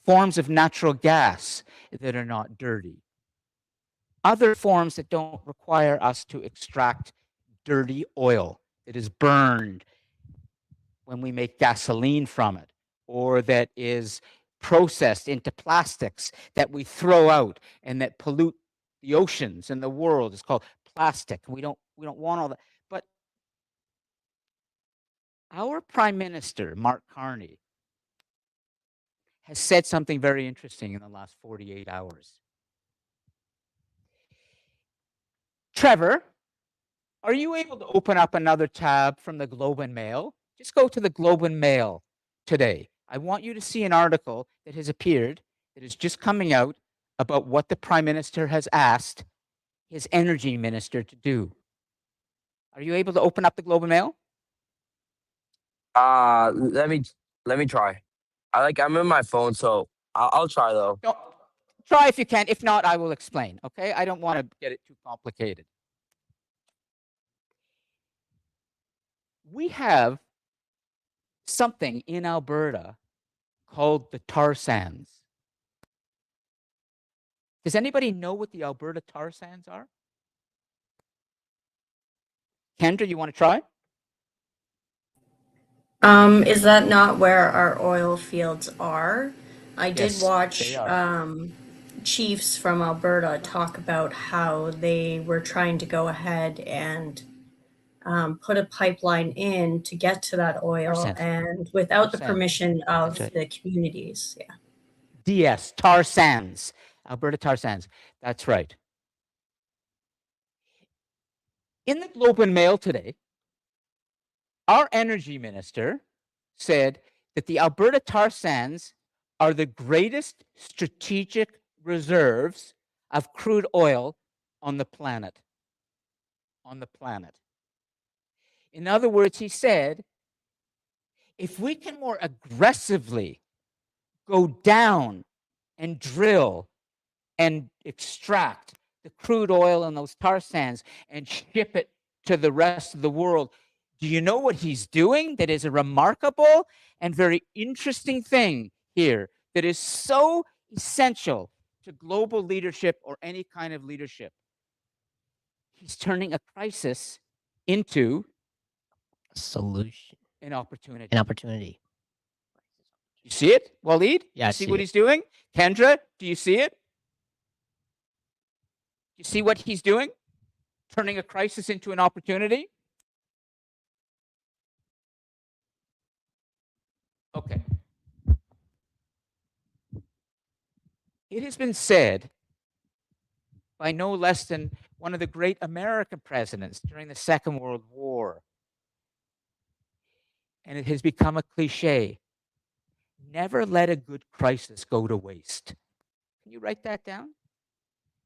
forms of natural gas that are not dirty, other forms that don't require us to extract dirty oil that is burned when we make gasoline from it, or that is processed into plastics that we throw out and that pollute the oceans and the world. It's called plastic. We don't want all that. But our Prime Minister, Mark Carney, has said something very interesting in the last 48 hours. Trevor, are you able to open up another tab from the Globe and Mail? Just go to the Globe and Mail today. I want you to see an article that has appeared, that is just coming out, about what the Prime Minister has asked his energy minister to do. Are you able to open up the Globe and Mail? Let me try. I'm in my phone, so I'll try though. Don't, try if you can. If not, I will explain, okay? I don't want to get it too complicated. We have something in Alberta called the tar sands. Does anybody know what the Alberta tar sands are? Kendra, you want to try? Is that not where our oil fields are? I did Yes, watch they are. chiefs from Alberta talk about how they were trying to go ahead and put a pipeline in to get to that oil, sands. and without the Tar sands. permission of That's right. the communities. Yeah. DS, tar sands, Alberta tar sands. That's right. In the Globe and Mail today, our energy minister said that the Alberta tar sands are the greatest strategic reserves of crude oil on the planet. On the planet. In other words, he said, if we can more aggressively go down and drill and extract the crude oil in those tar sands and ship it to the rest of the world, do you know what he's doing? That is a remarkable and very interesting thing here that is so essential to global leadership or any kind of leadership. He's turning a crisis into Solution. an opportunity. An opportunity. You see it, Waleed? Yeah, I You see see what it. he's doing? Kendra, do you see it? You see what he's doing? Turning a crisis into an opportunity? Okay. It has been said by no less than one of the great American presidents during the Second World War, and it has become a cliche, never let a good crisis go to waste. Can you write that down?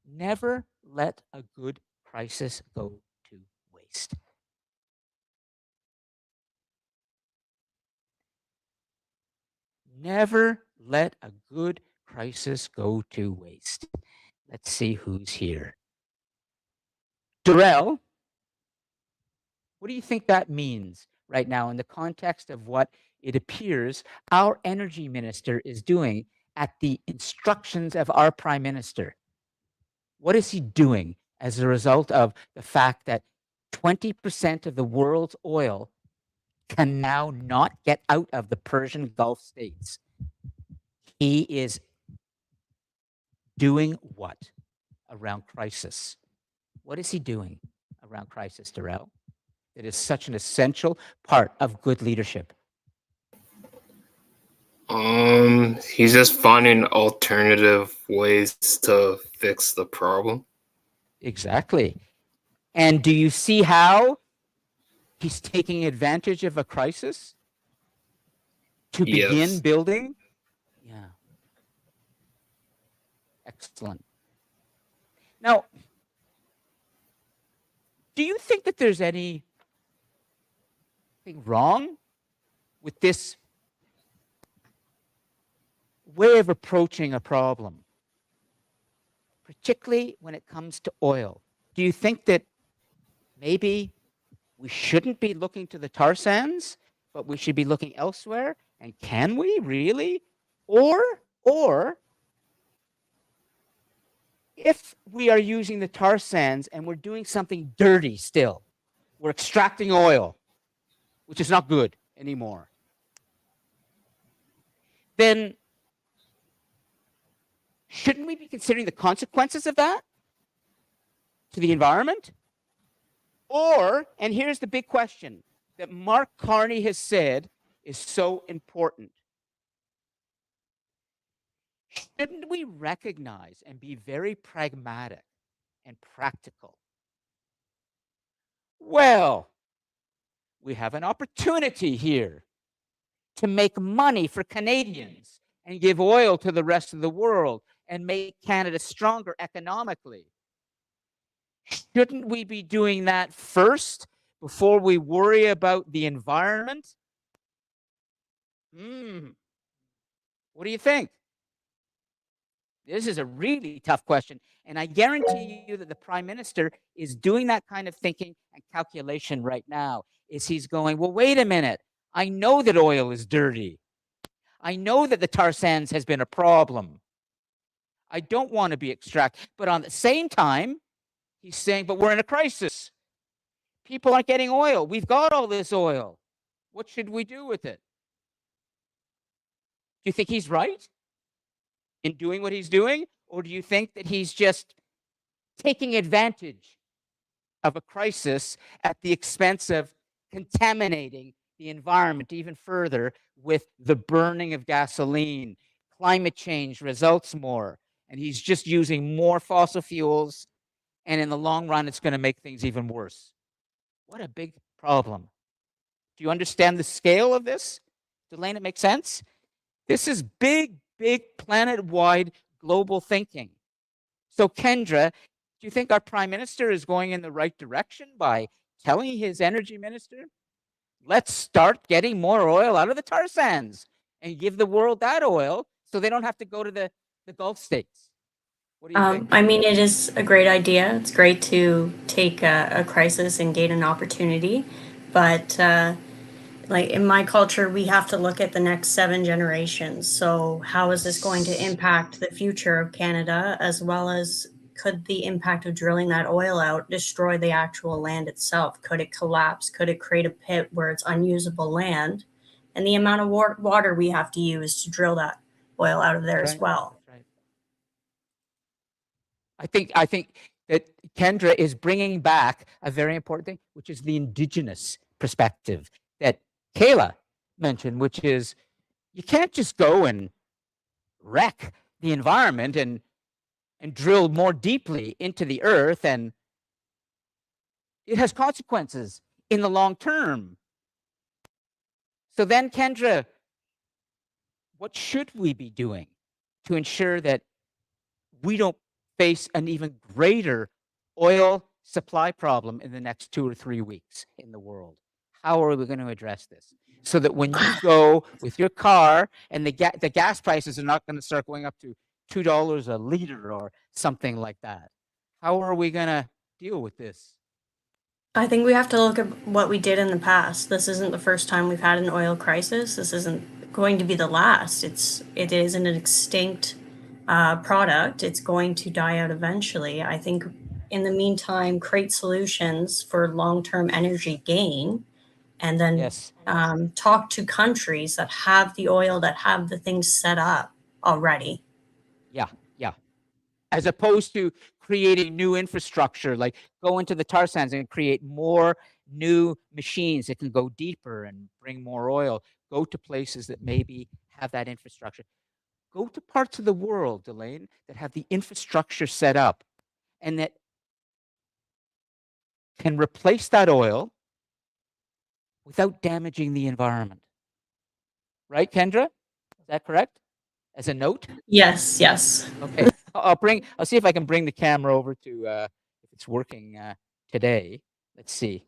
Never let a good crisis go to waste. Never let a good crisis go to waste. Let's see who's here. Darrell, what do you think that means right now in the context of what it appears our energy minister is doing at the instructions of our prime minister? What is he doing as a result of the fact that 20% of the world's oil can now not get out of the Persian Gulf states? He is doing what around crisis? What is he doing around crisis, Darrell? It is such an essential part of good leadership. He's just finding alternative ways to fix the problem. Exactly. And do you see how he's taking advantage of a crisis to begin Yes. building? Yeah. Excellent. Now, do you think that there's anything wrong with this way of approaching a problem, particularly when it comes to oil? Do you think that maybe we shouldn't be looking to the tar sands, but we should be looking elsewhere? And can we really? Or if we are using the tar sands and we're doing something dirty still, we're extracting oil, which is not good anymore, then shouldn't we be considering the consequences of that to the environment? Or, and here's the big question that Mark Carney has said is so important. Shouldn't we recognize and be very pragmatic and practical? Well, we have an opportunity here to make money for Canadians and give oil to the rest of the world and make Canada stronger economically. Shouldn't we be doing that first before we worry about the environment? What do you think? This is a really tough question. And I guarantee you that the Prime Minister is doing that kind of thinking and calculation right now. Is he's going, well, wait a minute. I know that oil is dirty. I know that the tar sands has been a problem. I don't want to be extracted. But on the same time, he's saying, but we're in a crisis. People aren't getting oil. We've got all this oil. What should we do with it? Do you think he's right in doing what he's doing? Or do you think that he's just taking advantage of a crisis at the expense of contaminating the environment even further with the burning of gasoline? Climate change results more, and he's just using more fossil fuels, and in the long run, it's going to make things even worse. What a big problem. Do you understand the scale of this? Delane, it make sense? This is big, big planet-wide global thinking. So Kendra, do you think our Prime Minister is going in the right direction by telling his energy minister, let's start getting more oil out of the tar sands and give the world that oil so they don't have to go to the Gulf states? What do you think? I mean, it is a great idea. It's great to take a crisis and gain an opportunity. But like in my culture, we have to look at the next 7 generations. So how is this going to impact the future of Canada, as well as could the impact of drilling that oil out destroy the actual land itself? Could it collapse? Could it create a pit where it's unusable land? And the amount of water we have to use to drill that oil out of there as well. Right. I think that Kendra is bringing back a very important thing, which is the Indigenous perspective that Kayla mentioned, which is you can't just go and wreck the environment and drill more deeply into the earth, and it has consequences in the long term. So then, Kendra, what should we be doing to ensure that we don't face an even greater oil supply problem in the next 2 or 3 weeks in the world? How are we going to address this? So that when you go with your car and the gas prices are not going to start going up to $2 a liter or something like that. How are we going to deal with this? I think we have to look at what we did in the past. This isn't the first time we've had an oil crisis. This isn't going to be the last. It is an extinct product. It's going to die out eventually. I think in the meantime, create solutions for long-term energy gain and then Yes. talk to countries that have the oil, that have the things set up already. Yeah. As opposed to creating new infrastructure, like go into the tar sands and create more new machines that can go deeper and bring more oil. Go to places that maybe have that infrastructure. Go to parts of the world, Delane, that have the infrastructure set up and that can replace that oil without damaging the environment. Right, Kendra? Is that correct? As a note? Yes, yes. Okay. I'll see if I can bring the camera over to if it's working today. Let's see.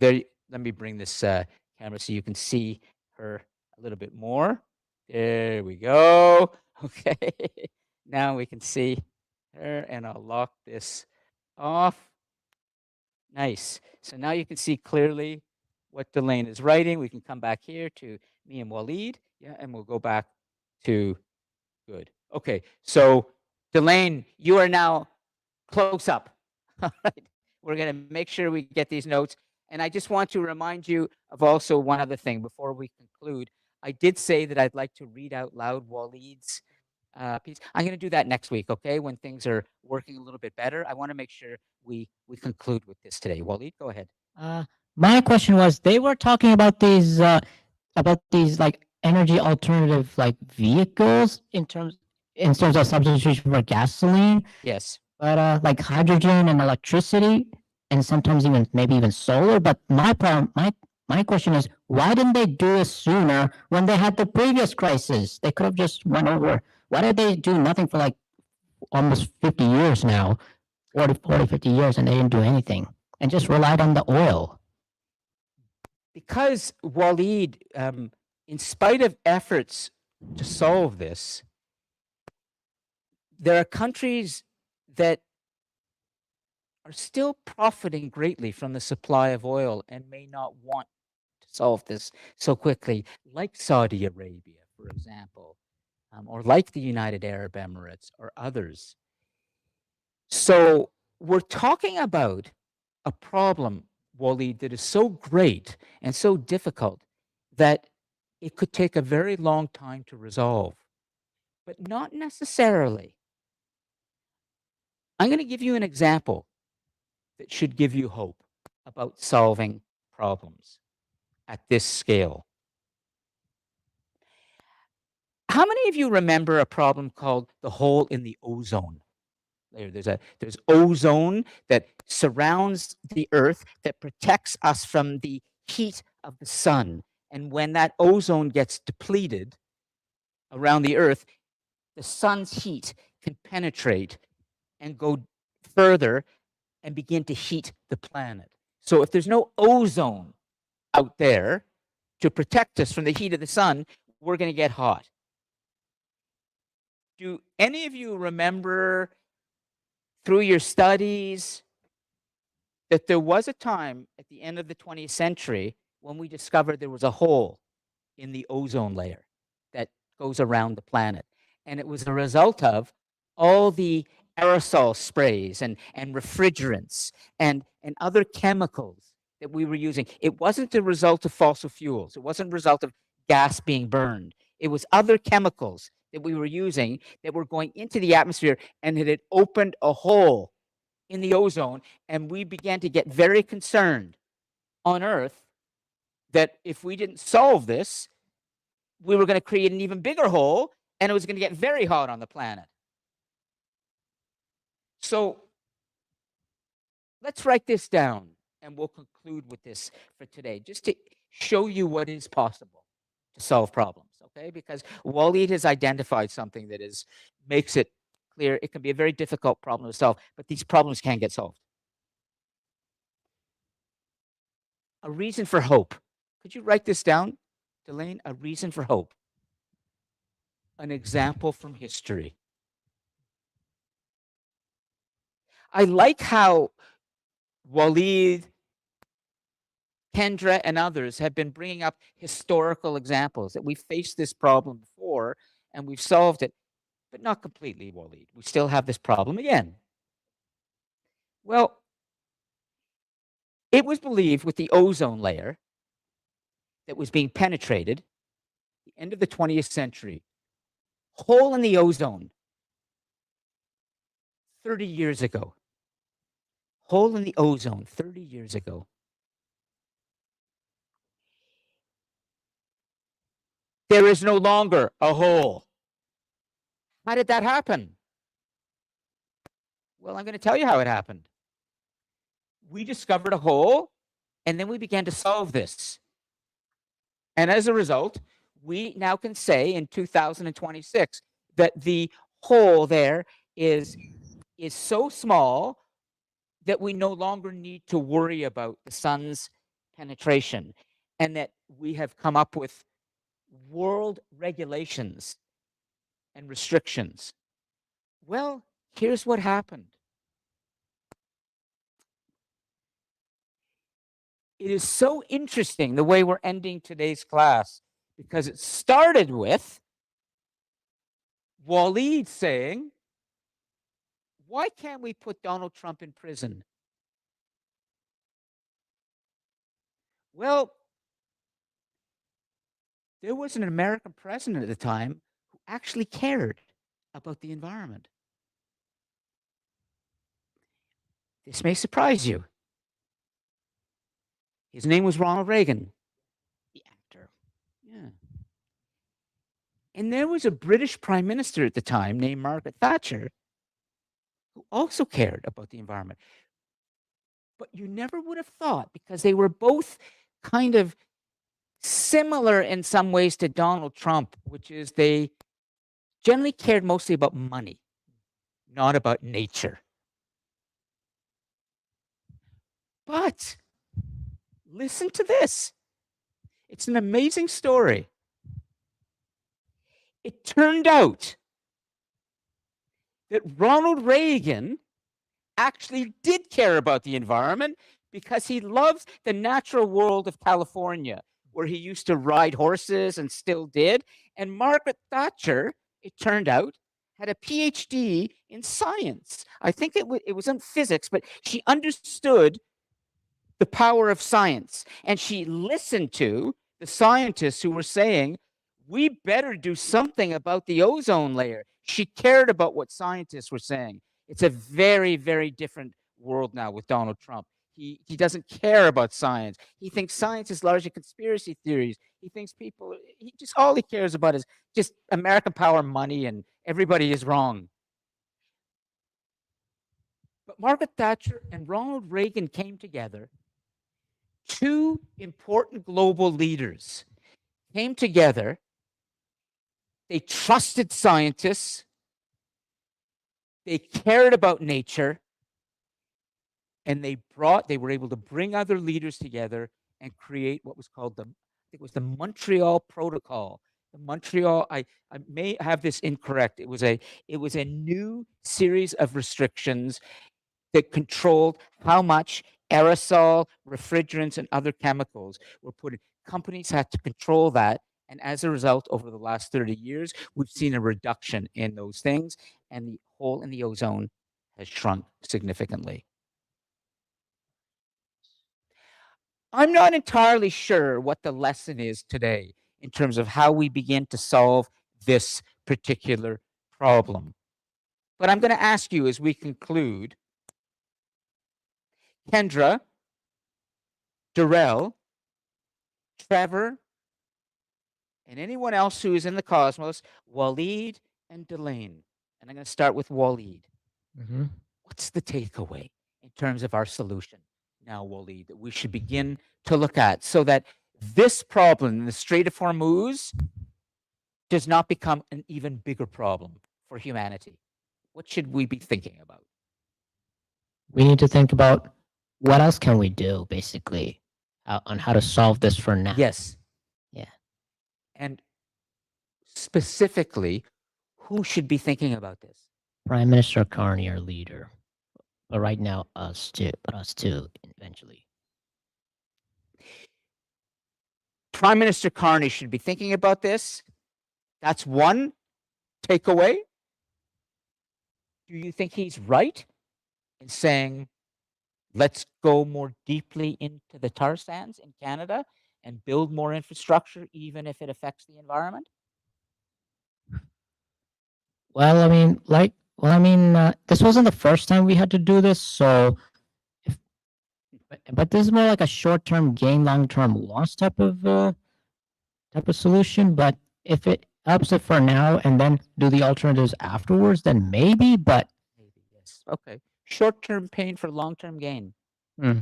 Let me bring this camera so you can see her a little bit more. There we go. Okay. Now we can see her, and I'll lock this off. Nice. So now you can see clearly what Delane is writing. We can come back here to me and Waleed. Yeah, and we'll go back to good. Okay. So Delane, you are now close up. All right. We're going to make sure we get these notes. And I just want to remind you of also one other thing before we conclude. I did say that I'd like to read out loud Waleed's piece. I'm going to do that next week, okay? When things are working a little bit better. I want to make sure we conclude with this today. Waleed, go ahead. My question was, they were talking about these like energy alternative like vehicles in terms of substitution for gasoline, Yes. but like hydrogen and electricity, and sometimes even maybe even solar. But my question is, why didn't they do it sooner when they had the previous crisis? They could have just went over. Why did they do nothing for like almost 50 years now, 40, 50 years, and they didn't do anything and just relied on the oil? Because Waleed, in spite of efforts to solve this, there are countries that are still profiting greatly from the supply of oil and may not want to solve this so quickly, like Saudi Arabia, for example, or like the United Arab Emirates or others. So we're talking about a problem, Waleed, that is so great and so difficult that it could take a very long time to resolve, but not necessarily. I'm going to give you an example that should give you hope about solving problems at this scale. How many of you remember a problem called the hole in the ozone layer? There's ozone that surrounds the Earth that protects us from the heat of the sun. And when that ozone gets depleted around the Earth, the sun's heat can penetrate and go further and begin to heat the planet. So if there's no ozone out there to protect us from the heat of the sun, we're going to get hot. Do any of you remember through your studies that there was a time at the end of the 20th century when we discovered there was a hole in the ozone layer that goes around the planet? And it was a result of all the aerosol sprays and refrigerants and other chemicals that we were using. It wasn't the result of fossil fuels. It wasn't a result of gas being burned. It was other chemicals that we were using that were going into the atmosphere, and it had opened a hole in the ozone. And we began to get very concerned on Earth that if we didn't solve this, we were going to create an even bigger hole, and it was going to get very hot on the planet. So let's write this down, and we'll conclude with this for today, just to show you what is possible to solve problems, okay? Because Waleed has identified something that makes it clear it can be a very difficult problem to solve, but these problems can get solved. A reason for hope. Could you write this down, Delane? A reason for hope. An example from history. I like how Waleed, Kendra, and others have been bringing up historical examples that we've faced this problem before and we've solved it, but not completely, Waleed. We still have this problem again. Well, it was believed with the ozone layer that was being penetrated, the end of the 20th century, hole in the ozone, 30 years ago. Hole in the ozone 30 years ago. There is no longer a hole. How did that happen? Well, I'm going to tell you how it happened. We discovered a hole, and then we began to solve this. And as a result, we now can say in 2026 that the hole there is so small that we no longer need to worry about the sun's penetration, and that we have come up with world regulations and restrictions. Well, here's what happened. It is so interesting the way we're ending today's class, because it started with Waleed saying, why can't we put Donald Trump in prison? Well, there was an American president at the time who actually cared about the environment. This may surprise you. His name was Ronald Reagan, the actor. Yeah. And there was a British prime minister at the time named Margaret Thatcher who also cared about the environment. But you never would have thought, because they were both kind of similar in some ways to Donald Trump, which is they generally cared mostly about money, not about nature. But listen to this. It's an amazing story. It turned out that Ronald Reagan actually did care about the environment because he loves the natural world of California, where he used to ride horses and still did. And Margaret Thatcher, it turned out, had a PhD in science. I think it was in physics, but she understood the power of science. And she listened to the scientists who were saying, we better do something about the ozone layer. She cared about what scientists were saying. It's a very, very different world now with Donald Trump. He doesn't care about science. He thinks science is largely conspiracy theories. He thinks all he cares about is just American power, money, and everybody is wrong. But Margaret Thatcher and Ronald Reagan came together. Two important global leaders came together. They trusted scientists. They cared about nature. And they were able to bring other leaders together and create what was called the Montreal Protocol. The Montreal, I may have this incorrect. It was a new series of restrictions that controlled how much aerosol, refrigerants, and other chemicals were put in. Companies had to control that. And as a result, over the last 30 years, we've seen a reduction in those things, and the hole in the ozone has shrunk significantly. I'm not entirely sure what the lesson is today in terms of how we begin to solve this particular problem. But I'm going to ask you as we conclude, Kendra, Darrell, Trevor, and anyone else who is in the cosmos, Waleed and Delane. And I'm going to start with Waleed. Mm-hmm. What's the takeaway in terms of our solution now, Waleed, that we should begin to look at so that this problem in the Strait of Hormuz does not become an even bigger problem for humanity? What should we be thinking about? We need to think about what else can we do, basically, on how to solve this for now. Yes. Yeah. And specifically, who should be thinking about this? Prime Minister Carney, our leader. But right now, us too, eventually. Prime Minister Carney should be thinking about this. That's one takeaway. Do you think he's right in saying, let's go more deeply into the tar sands in Canada and build more infrastructure, even if it affects the environment? Well, I mean, this wasn't the first time we had to do this, so but this is more like a short-term gain, long-term loss type of solution. But if it helps it for now and then do the alternatives afterwards, then maybe. But Maybe, yes. Okay. Short-term pain for long-term gain. Hmm.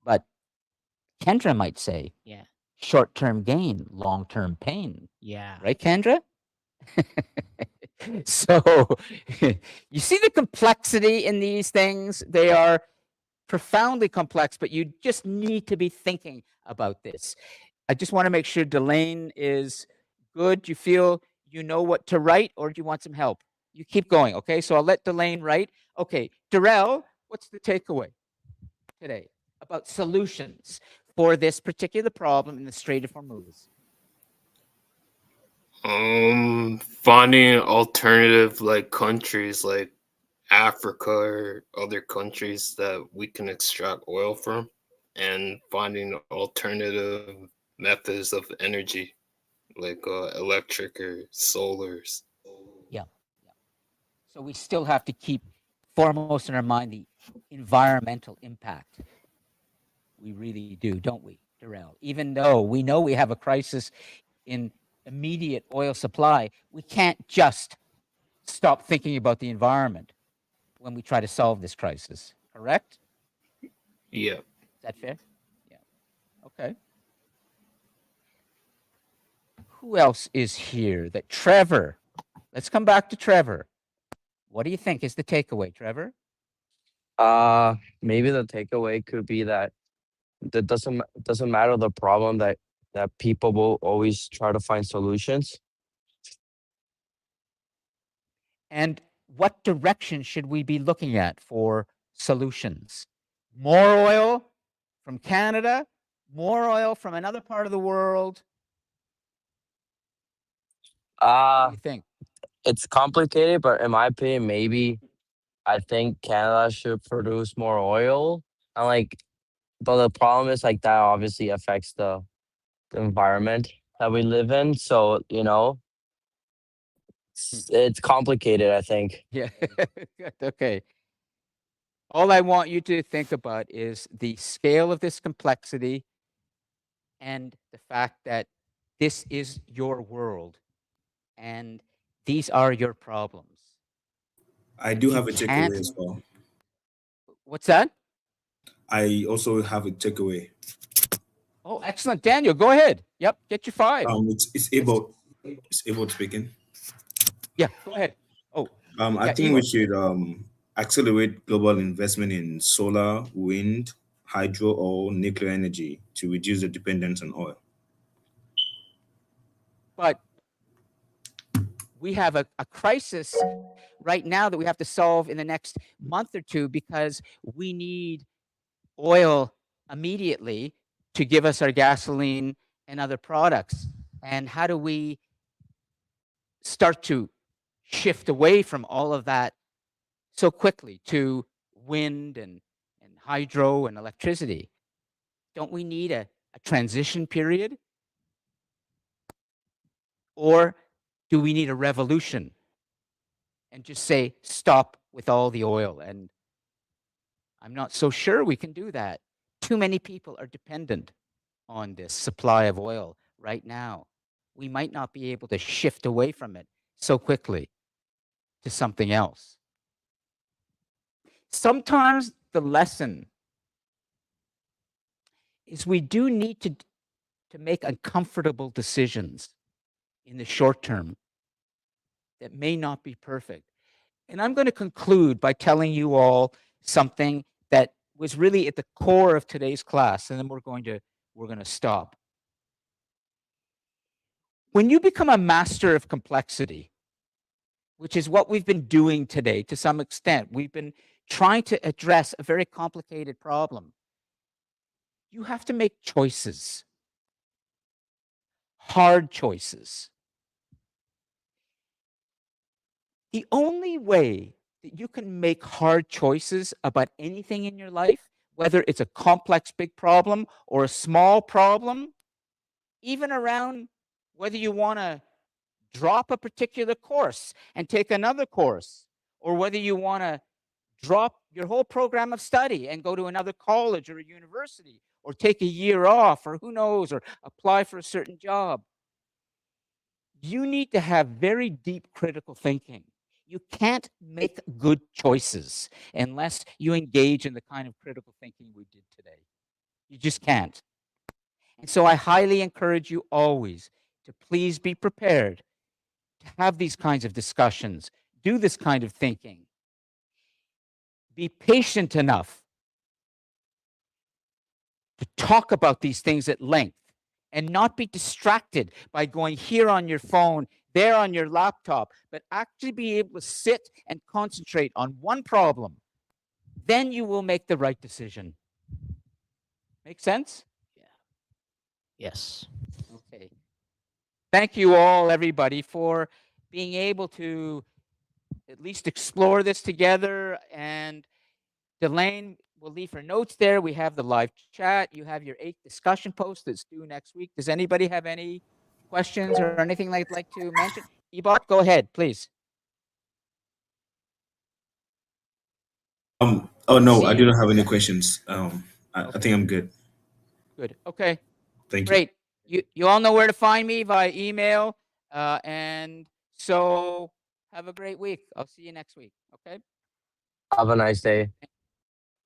But Kendra might say yeah, short-term gain, long-term pain. yeah, Right, Kendra? So you see the complexity in these things? They are profoundly complex, but you just need to be thinking about this. I just want to make sure Delane is good. Do you feel you know what to write, or do you want some help? You keep going, okay? So I'll let Delane write. Okay, Darrell, what's the takeaway today about solutions for this particular problem in the Strait of Hormuz? Finding alternative like countries like Africa or other countries that we can extract oil from, and finding alternative methods of energy like electric or solars. Yeah. So we still have to keep foremost in our mind the environmental impact. We really do, don't we, Darrell? Even though we know we have a crisis in immediate oil supply, we can't just stop thinking about the environment when we try to solve this crisis, correct? Yeah. Is that fair? Yeah. Okay. Who else is here? That Trevor. Let's come back to Trevor. What do you think is the takeaway, Trevor? Maybe the takeaway could be that doesn't matter the problem, that people will always try to find solutions. And what direction should we be looking at for solutions? More oil from Canada, more oil from another part of the world. What do you think? It's complicated, but in my opinion, maybe I think Canada should produce more oil. And like, but the problem is like that obviously affects the environment that we live in. So, it's complicated, I think. Yeah. Good. Okay. All I want you to think about is the scale of this complexity and the fact that this is your world and these are your problems. I do have a can't- takeaway as well. What's that? I also have a takeaway. Oh, excellent. Daniel, go ahead. Yep. Get your 5. It's Able speaking. Yeah, go ahead. Oh, I Yeah, think Igor. we should accelerate global investment in solar, wind, hydro, or nuclear energy to reduce the dependence on oil. but we have a crisis right now that we have to solve in the next month or two because we need oil immediately to give us our gasoline and other products. And how do we start to shift away from all of that so quickly to wind and hydro and electricity? Don't we need a transition period? Or do we need a revolution and just say, stop with all the oil? And I'm not so sure we can do that. Too many people are dependent on this supply of oil right now. We might not be able to shift away from it so quickly to something else. Sometimes the lesson is we do need to make uncomfortable decisions in the short term that may not be perfect. And I'm going to conclude by telling you all something that was really at the core of today's class, and then we're going to stop. When you become a master of complexity, which is what we've been doing today to some extent, we've been trying to address a very complicated problem. You have to make choices, hard choices. The only way that you can make hard choices about anything in your life, whether it's a complex big problem or a small problem, even around whether you want to drop a particular course and take another course, or whether you want to drop your whole program of study and go to another college or a university, or take a year off, or who knows, or apply for a certain job. You need to have very deep critical thinking. You can't make good choices unless you engage in the kind of critical thinking we did today. You just can't. And so I highly encourage you always to please be prepared to have these kinds of discussions, do this kind of thinking. Be patient enough to talk about these things at length and not be distracted by going here on your phone, there on your laptop, but actually be able to sit and concentrate on one problem. Then you will make the right decision. Make sense? Yes. Okay. Thank you all, everybody, for being able to at least explore this together. And Delane will leave her notes there. We have the live chat. You have your 8 discussion posts that's due next week. Does anybody have any questions or anything they'd like to mention? Ebot, go ahead, please. Oh no, See I you. do not have any questions. I think I'm good. Good. Okay. Thank you. Great. You all know where to find me via email. And so have a great week. I'll see you next week. Okay. Have a nice day.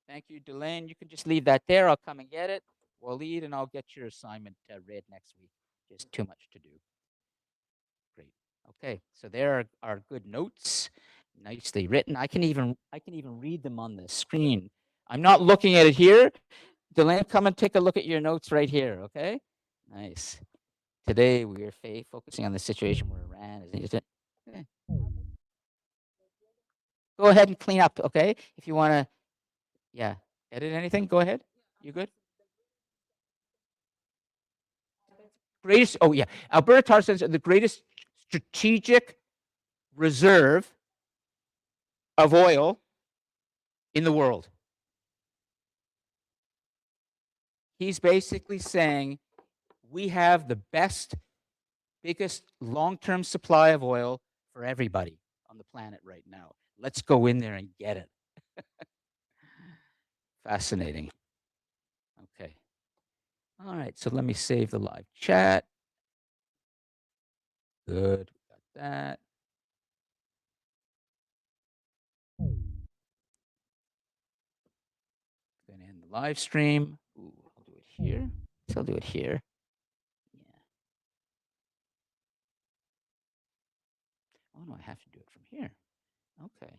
Thank you, Delane. You can just leave that there. I'll come and get it. Waleed, and I'll get your assignment read next week. Just too much to do. Great. Okay. So there are good notes, nicely written. I can even read them on the screen. I'm not looking at it here. Delane, come and take a look at your notes right here. Okay. Nice. Today we are focusing on the situation where Iran is. Okay. Go ahead and clean up, okay? If you want to, yeah, edit anything, go ahead. You good? Greatest, oh yeah, Alberta Tar Sands are the greatest strategic reserve of oil in the world. He's basically saying we have the best, biggest long-term supply of oil for everybody on the planet right now. Let's go in there and get it. Fascinating. Okay. All right, so let me save the live chat. Good, got that. Gonna end the live stream. Ooh, I'll do it here. So I'll do it here. Yeah. Oh no, I have to do it from here. Okay.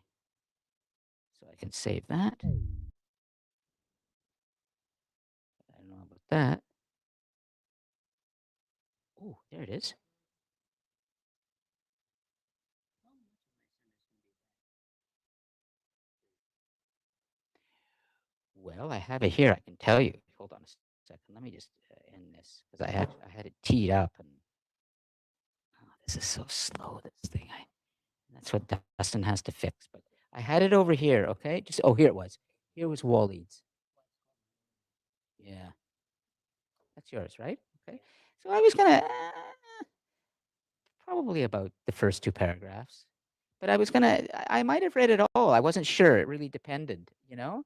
So I can save that. I don't know about that. Oh, there it is. Well, I have it here. I can tell you. Hold on a second. Let me just end this because I had it teed up, and this is so slow. This thing. That's what Dustin has to fix. But I had it over here. Okay. Just here it was. Here was Waleed's. Yeah. That's yours, right? Okay. So I was gonna probably about the first 2 paragraphs, but I might have read it all. I wasn't sure. It really depended, you know.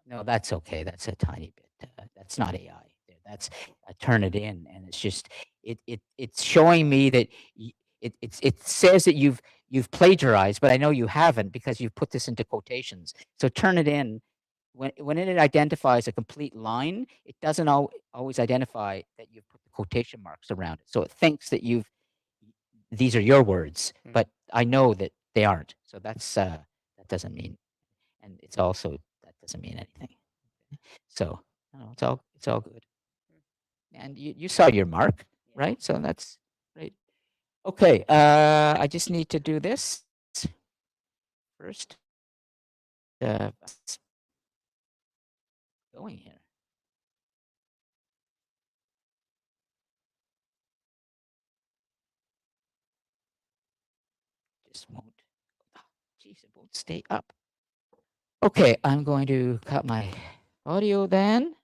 No, that's okay. That's a tiny bit. That's not AI. That's Turnitin, and it's just it's showing me that it says that you've plagiarized, but I know you haven't because you've put this into quotations. So Turnitin, when it identifies a complete line, it doesn't always identify that you've put the quotation marks around it. So it thinks that these are your words, but I know that they aren't. So that's that doesn't mean, and it's also that doesn't mean anything. So no, it's all good. And you saw your mark, right? So that's great. Okay, I just need to do this first. It's going here. Just won't. Jeez, it won't stay up. Okay, I'm going to cut my audio then.